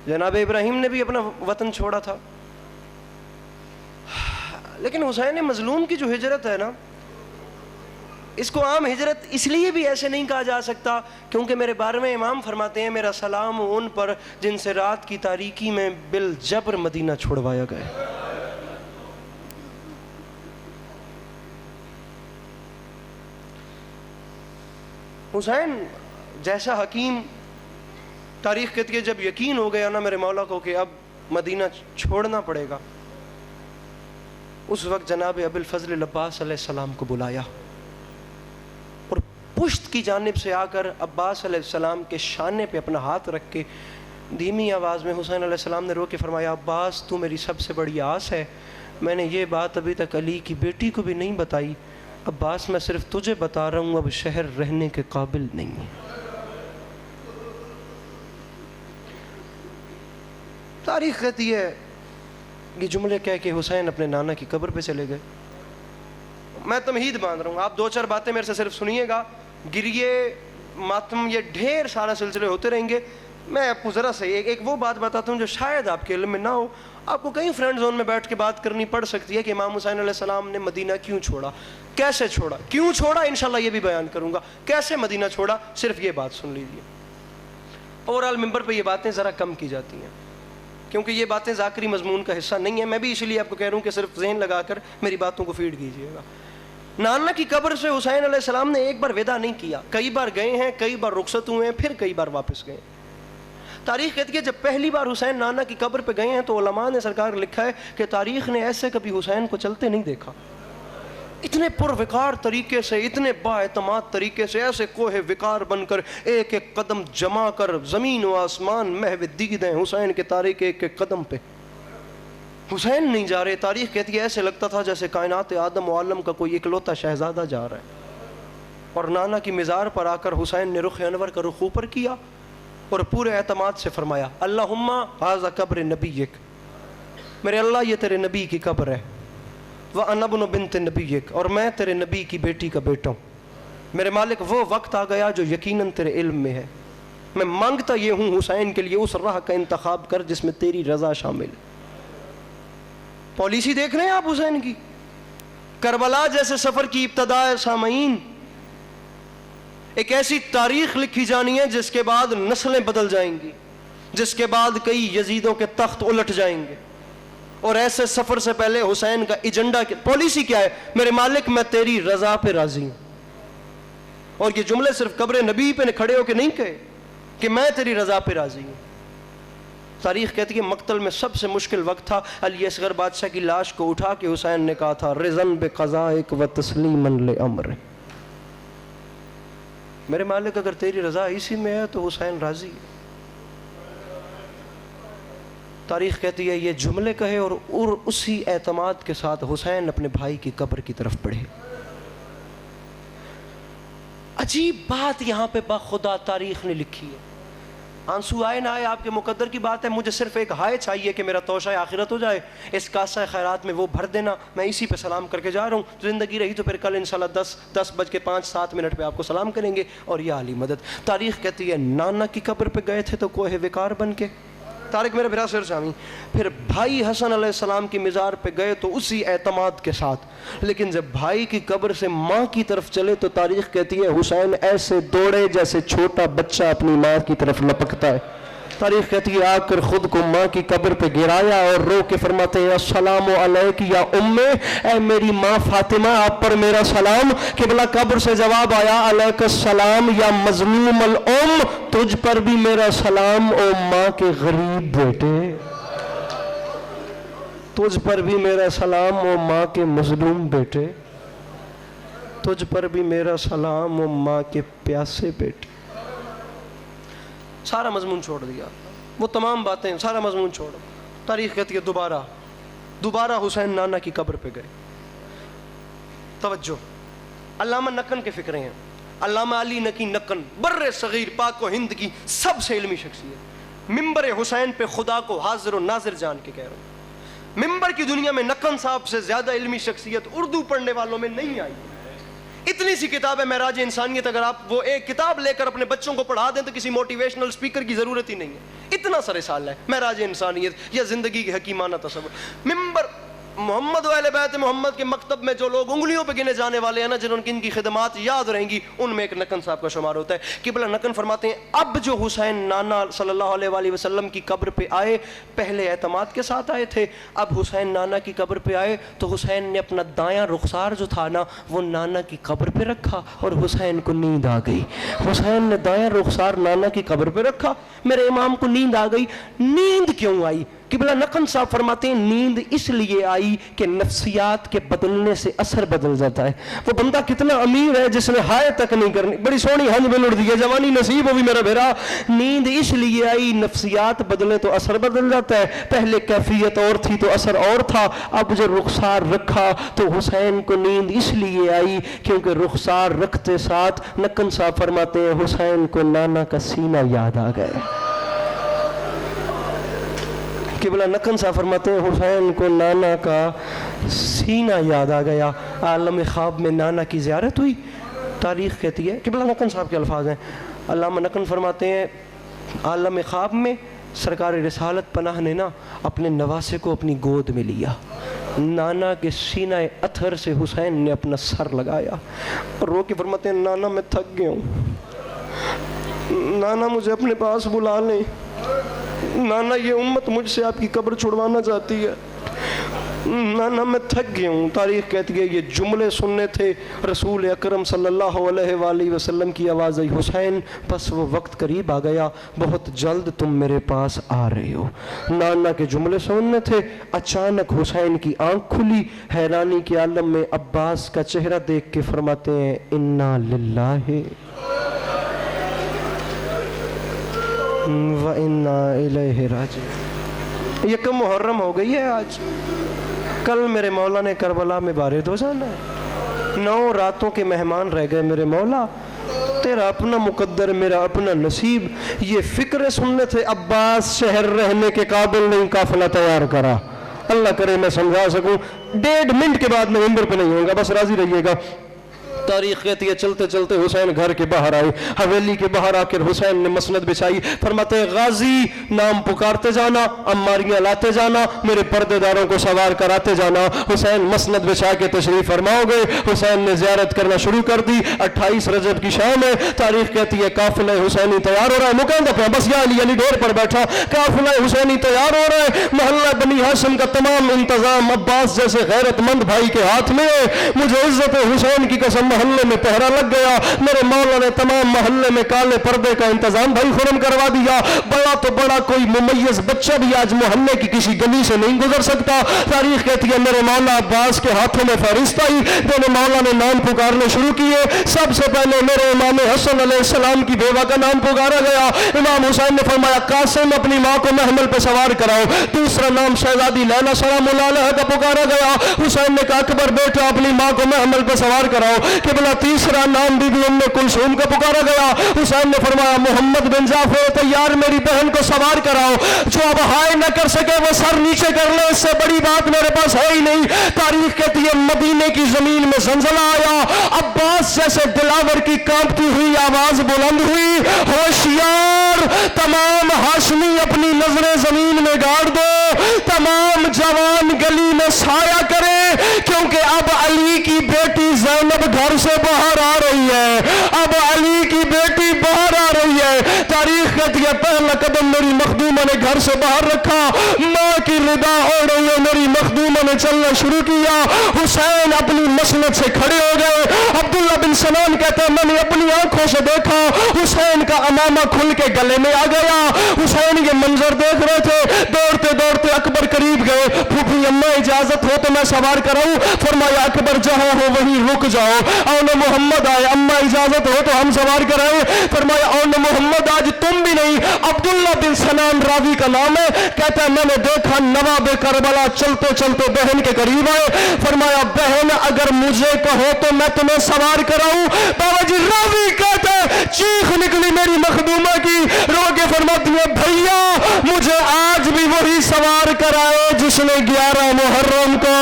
جناب ابراہیم نے بھی اپنا وطن چھوڑا تھا، لیکن حسین مظلوم کی جو ہجرت ہے نا، اس کو عام ہجرت اس لیے بھی ایسے نہیں کہا جا سکتا کیونکہ میرے 12ویں امام فرماتے ہیں میرا سلام ان پر جن سے رات کی تاریکی میں بالجبر مدینہ چھوڑوایا گیا۔ حسین جیسا حکیم، تاریخ کہتی ہے جب یقین ہو گیا نا میرے مولا کو کہ اب مدینہ چھوڑنا پڑے گا، اس وقت جناب ابو الفضل العباس علیہ السلام کو بلایا اور پشت کی جانب سے آ کر عباس علیہ السلام کے شانے پہ اپنا ہاتھ رکھ کے دھیمی آواز میں حسین علیہ السلام نے رو کے فرمایا عباس تو میری سب سے بڑی آس ہے، میں نے یہ بات ابھی تک علی کی بیٹی کو بھی نہیں بتائی، عباس میں صرف تجھے بتا رہا ہوں اب شہر رہنے کے قابل نہیں ہے۔ تاریخ کہتی ہے یہ جملے کہہ کے حسین اپنے نانا کی قبر پہ چلے گئے۔ میں تمہید باندھ رہا ہوں، آپ 2-4 باتیں میرے سے صرف سنیے گا، گریے ماتم یہ ڈھیر سارا سلسلے ہوتے رہیں گے۔ میں آپ کو ذرا سے ایک وہ بات بتاتا ہوں جو شاید آپ کے علم میں نہ ہو، آپ کو کئی فرینڈ زون میں بیٹھ کے بات کرنی پڑ سکتی ہے کہ امام حسین علیہ السلام نے مدینہ کیوں چھوڑا، کیسے چھوڑا، کیوں چھوڑا، انشاءاللہ یہ بھی بیان کروں گا، کیسے مدینہ چھوڑا، صرف یہ بات سن لیجیے۔ اوورال ممبر پہ یہ باتیں ذرا کم کی جاتی ہیں کیونکہ یہ باتیں ذاکری مضمون کا حصہ نہیں ہیں، میں بھی اسی لیے آپ کو کہہ رہا ہوں کہ صرف ذہن لگا کر میری باتوں کو فیڈ کیجیے گا۔ نانا کی قبر سے حسین علیہ السلام نے ایک بار ودا نہیں کیا، کئی بار گئے ہیں، کئی بار رخصت ہوئے ہیں، پھر کئی بار واپس گئے۔ تاریخ کہتی ہے جب پہلی بار حسین نانا کی قبر پہ گئے ہیں تو علماء نے سرکار لکھا ہے کہ تاریخ نے ایسے کبھی حسین کو چلتے نہیں دیکھا، اتنے پروکار طریقے سے، اتنے با اعتماد طریقے سے، ایسے کوہ وقار بن کر ایک ایک قدم جما کر زمین و آسمان محو دید ہیں حسین کے تاریخ ایک ایک قدم پہ۔ حسین نہیں جا رہے، تاریخ کہتی ہے ایسے لگتا تھا جیسے کائنات آدم و عالم کا کوئی اکلوتا شہزادہ جا رہا ہے، اور نانا کی مزار پر آ کر حسین نے رخ انور کا رخ اوپر کیا اور پورے اعتماد سے فرمایا اللہم ھذا قبر نبیک، میرے اللہ یہ تیرے نبی کی قبر ہے، وَأَنَا ابْنُ بِنْتِ نَبِيِّكَ، اور میں تیرے نبی کی بیٹی کا بیٹا ہوں۔ میرے مالک وہ وقت آ گیا جو یقیناً تیرے علم میں ہے، میں مانگتا یہ ہوں حسین کے لیے اس راہ کا انتخاب کر جس میں تیری رضا شامل ہے۔ پالیسی دیکھ رہے ہیں آپ حسین کی، کربلا جیسے سفر کی ابتدا ہے سامعین، ایک ایسی تاریخ لکھی جانی ہے جس کے بعد نسلیں بدل جائیں گی، جس کے بعد کئی یزیدوں کے تخت الٹ جائیں گے، اور ایسے سفر سے پہلے حسین کا ایجنڈا پالیسی کیا ہے؟ میرے مالک میں تیری رضا پہ راضی ہوں۔ اور یہ جملے صرف قبر نبی پہ کھڑے ہو کے نہیں کہے کہ میں تیری رضا پہ راضی ہوں۔ تاریخ کہتی ہے مقتل میں سب سے مشکل وقت تھا، علی اصغر بادشاہ کی لاش کو اٹھا کے حسین نے کہا تھا رضن بقضائک و تسلیما لامر، میرے مالک اگر تیری رضا اسی میں ہے تو حسین راضی ہے۔ تاریخ کہتی ہے یہ جملے کہے اور اسی اعتماد کے ساتھ حسین اپنے بھائی کی قبر کی طرف بڑھے۔ عجیب بات یہاں پہ باخدا تاریخ نے لکھی ہے، آنسو آئے نہ آئے آپ کے مقدر کی بات ہے، مجھے صرف ایک ہائے چاہیے کہ میرا توشہ آخرت ہو جائے، اس کاسہ خیرات میں وہ بھر دینا، میں اسی پہ سلام کر کے جا رہا ہوں، زندگی رہی تو پھر کل انشاءاللہ 10:05 پہ آپ کو سلام کریں گے، اور یا علی مدد۔ تاریخ کہتی ہے نانا کی قبر پہ گئے تھے تو کوہ وقار بن کے، طارق میرے بھرا سر سامی، پھر بھائی حسن علیہ السلام کی مزار پہ گئے تو اسی اعتماد کے ساتھ، لیکن جب بھائی کی قبر سے ماں کی طرف چلے تو تاریخ کہتی ہے حسین ایسے دوڑے جیسے چھوٹا بچہ اپنی ماں کی طرف لپکتا ہے۔ تاریخ کہتی ہے آ کر خود کو ماں کی قبر پہ گرایا اور رو کے فرماتے ہیں السلام علیک یا امّے، اے میری ماں فاطمہ آپ پر میرا سلام۔ قبلہ قبر سے جواب آیا علیک السلام یا مظلوم الام، تجھ پر بھی میرا سلام او ماں کے غریب بیٹے، تجھ پر بھی میرا سلام او ماں کے مظلوم بیٹے، تجھ پر بھی میرا سلام او ماں کے پیاسے بیٹے۔ سارا مضمون چھوڑ دیا، وہ تمام باتیں سارا مضمون چھوڑ۔ تاریخ کہتی ہے دوبارہ حسین نانا کی قبر پہ گئے۔ توجہ، علامہ نقن کے فکرے ہیں، علامہ علی نقی نقن بر صغیر پاک و ہند کی سب سے علمی شخصیت، ممبر حسین پہ خدا کو حاضر و ناظر جان کے کہہ رہا ہوں، ممبر کی دنیا میں نقن صاحب سے زیادہ علمی شخصیت اردو پڑھنے والوں میں نہیں آئی۔ اتنی سی کتاب ہے معراج انسانیت، اگر آپ وہ ایک کتاب لے کر اپنے بچوں کو پڑھا دیں تو کسی موٹیویشنل سپیکر کی ضرورت ہی نہیں ہے، اتنا سا رسالہ ہے معراج انسانیت یا زندگی کی حکیمانہ تصور۔ ممبر محمد و اہل بیت محمد کے مکتب میں جو لوگ انگلیوں پہ گنے جانے والے ہیں نا، جنہوں کی ان کی خدمات یاد رہیں گی، ان میں ایک نکن صاحب کا شمار ہوتا ہے۔ قبلہ نکن فرماتے ہیں اب جو حسین نانا صلی اللہ علیہ وآلہ وسلم کی قبر پہ آئے، پہلے اعتماد کے ساتھ آئے تھے، اب حسین نانا کی قبر پہ آئے تو حسین نے اپنا دایاں رخسار جو تھا نا وہ نانا کی قبر پہ رکھا اور حسین کو نیند آ گئی۔ حسین نے دایاں رخسار نانا کی قبر پہ رکھا، میرے امام کو نیند آ گئی۔ نیند کیوں آئی؟ قبلہ نقن صاحب فرماتے ہیں نیند اس لیے آئی کہ نفسیات کے بدلنے سے اثر بدل جاتا ہے۔ وہ بندہ کتنا امیر ہے جس نے ہائے تک نہیں کرنی، بڑی سونی ہنج میں لڑ دی ہے، جوانی نصیب ہوئی میرا بھیرا۔ نیند اس لیے آئی، نفسیات بدلے تو اثر بدل جاتا ہے، پہلے کیفیت اور تھی تو اثر اور تھا، اب جو رخسار رکھا تو حسین کو نیند اس لیے آئی کیونکہ رخسار رکھتے ساتھ نقن صاحب فرماتے ہیں حسین کو نانا کا سینہ یاد آ گیا۔ قبلہ نقن صاحب فرماتے ہیں حسین کو نانا کا سینہ یاد آ گیا۔ عالم خواب میں نانا کی زیارت ہوئی، تاریخ کہتی ہے، قبلہ نقن صاحب کے الفاظ ہیں، علامہ نقن فرماتے ہیں عالم خواب میں سرکار رسالت پناہ نے نا اپنے نواسے کو اپنی گود میں لیا، نانا کے سینہ اتھر سے حسین نے اپنا سر لگایا اور رو کے فرماتے ہیں نانا میں تھک گیا ہوں، نانا مجھے اپنے پاس بلا لیں، نانا یہ امت مجھ سے آپ کی قبر چھڑوانا چاہتی ہے، نانا میں تھک گیا ہوں۔ تاریخ کہتی ہے یہ جملے سننے تھے رسول اکرم صلی اللہ علیہ وآلہ وسلم کی آواز آئی حسین بس وہ وقت قریب آ گیا، بہت جلد تم میرے پاس آ رہے ہو۔ نانا کے جملے سننے تھے، اچانک حسین کی آنکھ کھلی، حیرانی کے عالم میں عباس کا چہرہ دیکھ کے فرماتے ہیں انا للہ وَإِنَّا إِلَيْهِ رَاجِعُونَ۔ یکم محرم ہو گئی ہے آج، کل میرے مولا نے کربلا میں بارد ہو جانا ہے، 9 راتوں کے مہمان رہ گئے میرے مولا، تیرا اپنا مقدر میرا اپنا نصیب۔ یہ فکر سننے تھے عباس شہر رہنے کے قابل نہیں، قافلہ تیار کرا۔ اللہ کرے میں سمجھا سکوں، 1.5 منٹ کے بعد میں منبر پہ نہیں ہوں گا، بس راضی رہیے گا۔ تاریخ کہتی ہے چلتے چلتے حسین گھر کے باہر آئے، حویلی کے باہر آ کر حسین نے مسند بچھائی، فرماتے ہیں غازی نام پکارتے جانا، اماریاں لاتے جانا، میرے پردے داروں کو سوار کراتے جانا۔ حسین مسند بچھا کے تشریف فرما ہو گئے، حسین نے زیارت کرنا شروع کر دی۔ 28 رجب کی شام ہے، تاریخ کہتی ہے قافلہ حسینی تیار ہو رہا ہے، مکاندہ پہ بس یا علی ڈھیر پر بیٹھا، قافلہ حسینی تیار ہو رہا ہے، محلہ بنی ہاشم کا تمام انتظام عباس جیسے غیرت مند بھائی کے ہاتھ میں ہے۔ مجھے عزت حسین کی قسم محلے میں پہرا لگ گیا، میرے مولا نے تمام محلے میں کالے پردے کا انتظام بھائی خرم کروا دیا۔ بڑا تو بڑا کوئی ممیز بچہ بھی آج محلے کی کسی گلی سے نہیں گزر سکتا۔ تاریخ کہتی ہے میرے مولا عباس کے ہاتھوں میں فہرست آئی، میرے مولا نے نام پکارنے شروع کیے۔ سب سے پہلے میرے امام حسن علیہ السلام کی بیوہ کا نام پکارا گیا۔ امام حسین نے فرمایا قاسم اپنی ماں کو محمل پہ سوار کراؤ۔ دوسرا نام شہزادی لیلا سلام اللہ علیہ کا پکارا گیا۔ حسین نے کہا اکبر بیٹا اپنی ماں کو محمل پہ سوار کراؤ۔ قبلہ تیسرا نام بی بی ام کلثوم کا پکارا گیا۔ حسین نے فرمایا محمد بن جعفر تیار میری بہن کو سوار کراؤ، جو اب ہائے نہ کر سکے وہ سر نیچے کر لے، اس سے بڑی بات میرے پاس ہے ہی نہیں۔ تاریخ کہتی ہے مدینے کی زمین میں زلزلہ آیا، عباس جیسے دلاور کی کانپتی ہوئی آواز بلند ہوئی، ہوشیار تمام ہاشمی اپنی نظریں زمین میں گاڑ دو، تمام جوان گلی میں سایہ کرے، کیونکہ اب علی کی بیٹی زینب گھر سے باہر آ رہی ہے، اب علی کی بیٹی باہر آ رہی ہے۔ تاریخ کہتی ہے پہلا قدم میری مخدومہ نے گھر سے باہر رکھا، ماں کی رضا ہو رہی ہے، میری مخدومہ نے چلنا شروع کیا۔ حسین اپنی مسند سے کھڑے ہو گئے۔ عبداللہ بن سنان کہتا ہے میں نے اپنی آنکھوں سے دیکھا حسین کا امامہ کھل کے گلے میں آ گیا۔ حسین یہ منظر دیکھ رہے تھے، دوڑتے دوڑتے اکبر قریب گئے، پھوپھی اماں اجازت ہو تو میں سوار کراؤں؟ فرمایا اکبر جہاں ہو وہیں رک جاؤ۔ اون محمد آئے، اماں اجازت ہو تو ہم سوار کرائیں؟ فرمایا اون محمد آج تم بھی نہیں۔ عبداللہ بن سنان راوی کا نام ہے، کہتا ہے میں نے دیکھا نواب کربلا چلتے چلتے بہن کے قریب آئے، فرمایا بہن اگر مجھے کہو تو میں تمہیں سوار کراؤں؟ بابا جی راوی کہتا ہے چیخ نکلی میری مخدومہ کی، رو کے فرماتی ہے بھیا مجھے آج بھی وہی سوار کرائے جس نے 11 محرم کو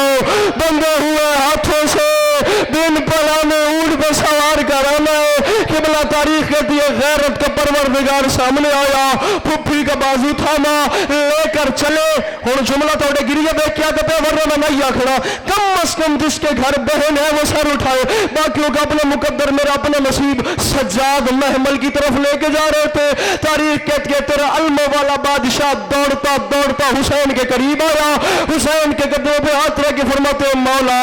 بندے ہوئے ہاتھوں سے دن پلانے اونٹ پہ سوار کرانا ہے. قبلہ تاریخ کہتی ہے غیرت کا پروردگار سامنے آیا, پھپھی کا بازو تھاما, لے کر چلے. اور جملہ توڑے گریہ دیکھ کیا تو پہ ورنہ نہیں آکھڑا. کم از کم جس کے گھر بہن ہے وہ سر اٹھائے. باقیوں کا اپنا مقدر میرا اپنا نصیب. سجاد محمل کی طرف لے کے جا رہے تھے. تاریخ کہتی ہے تیرا علموں والا بادشاہ دوڑتا دوڑتا حسین کے قریب آیا. حسین کے قدموں پہ ہاتھ رکھ کے فرماتے ہیں مولا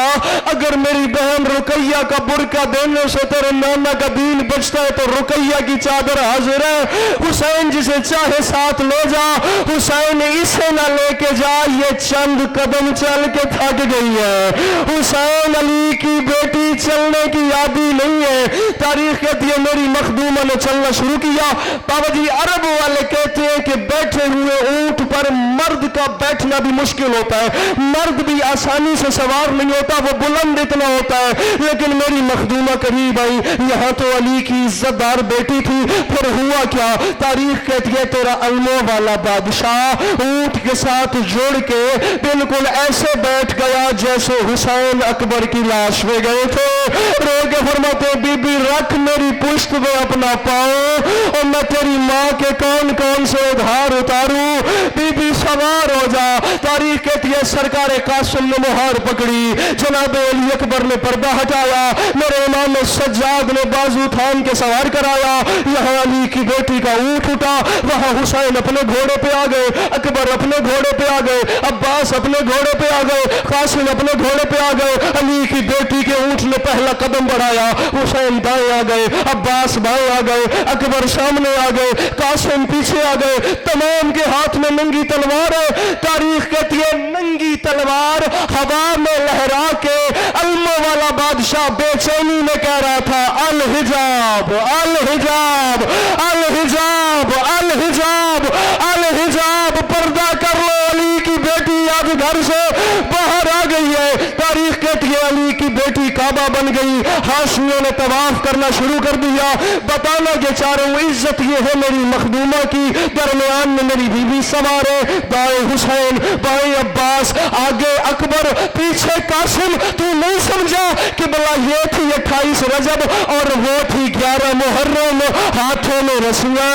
اگر میری بہن رقیہ کا برقع دینے سے تیرے نانا کا دین بچتا ہے تو رقیہ کی چادر حاضر ہے. حسین جسے چاہے ساتھ لے جا. حسین اسے نہ لے کے جا, یہ چند قدم چل کے تھک گئی ہے. حسین علی کی بیٹی چلنے کی عادی نہیں ہے. تاریخ کہتی ہے میری مخدومہ نے چلنا شروع کیا. بابا جی عرب والے کہتے ہیں کہ بیٹھے ہوئے اونٹ پر مرد کا بیٹھنا بھی مشکل ہوتا ہے. مرد بھی آسانی سے سوار نہیں ہوتا, وہ بلند اتنا ہوتا ہے. لیکن میری مخدومہ قریب آئی. یہاں تو علی کی عزت دار بیٹی تھی. پھر ہوا کیا؟ تاریخ کہتی ہے تیرا علموں والا بادشاہ اونٹ کے ساتھ جڑ کے بالکل ایسے بیٹھ گیا جیسے حسین اکبر کی لاش میں گئے تھے. رو کے فرماتے بی بی رکھ میری پشت میں اپنا پاؤں اور میں تیری ماں کے کون کون سے ادھار اتاروں. بی بی سوار ہو جا. تاریخ کہتی ہے سرکار قاسم نے مہار پکڑی. جناب علی اکبر نے پردہ ہٹایا. میرے امام سجاد نے بازو تھام کے سوار کرایا. یہاں علی کی بیٹی کا اونٹ اٹھا. وہاں حسین اپنے گھوڑے پہ آ گئے, اکبر اپنے گھوڑے پہ آ گئے, عباس اپنے گھوڑے پہ آ گئے, قاسم اپنے گھوڑے پہ آ گئے. علی کی بیٹی کے اونٹ نے پہلا قدم بڑھایا. حسین دائیں آ گئے, عباس بائیں آ گئے, اکبر سامنے آ گئے, قاسم پیچھے آ گئے. تمام کے ہاتھ میں ننگی تلوار ہے. تاریخ کہتی ہے ننگی تلوار ہوا میں لہرا کے علموں والا بادشاہ بے چینی میں کہہ رہا تھا الحجاب الحجاب الحجاب الحجاب الحجاب, پردہ کر لو. علی کی بیٹی آج گھر سے باہر آ گئی ہے. تاریخ کہتی ہے علی کی بیٹی کعبہ بن گئی. ہاشمیوں نے طواف کرنا شروع کر دیا. بتانا کہ چاروں عزت یہ ہے میری مخدومہ کی. درمیان میں میری بیوی سوار ہے. دائیں حسین, بائیں عباس, آگے اکبر, پیچھے قاسم. تو نہیں سمجھا کہ بلا یہ تھی 28 رجب اور وہ تھی 11 محرم. ہاتھوں میں رسیاں,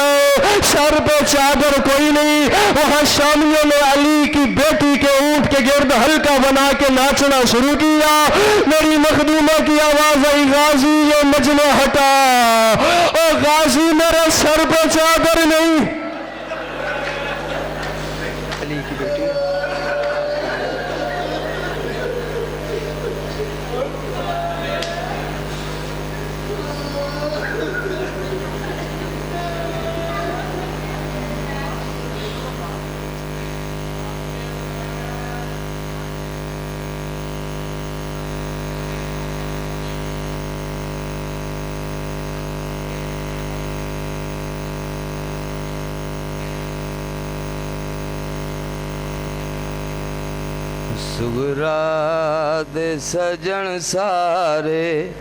سر پہ چادر کوئی نہیں. وہاں شامیوں نے علی کی بیٹی کے اونٹ کے گرد ہلکا بنا کے ناچنا شروع کیا. میری مخدومہ کی آواز آئی غازی یہ مجمع ہٹا. او غازی میرے سر پہ چادر نہیں. علی کی بیٹی سغرا دے سجن سارے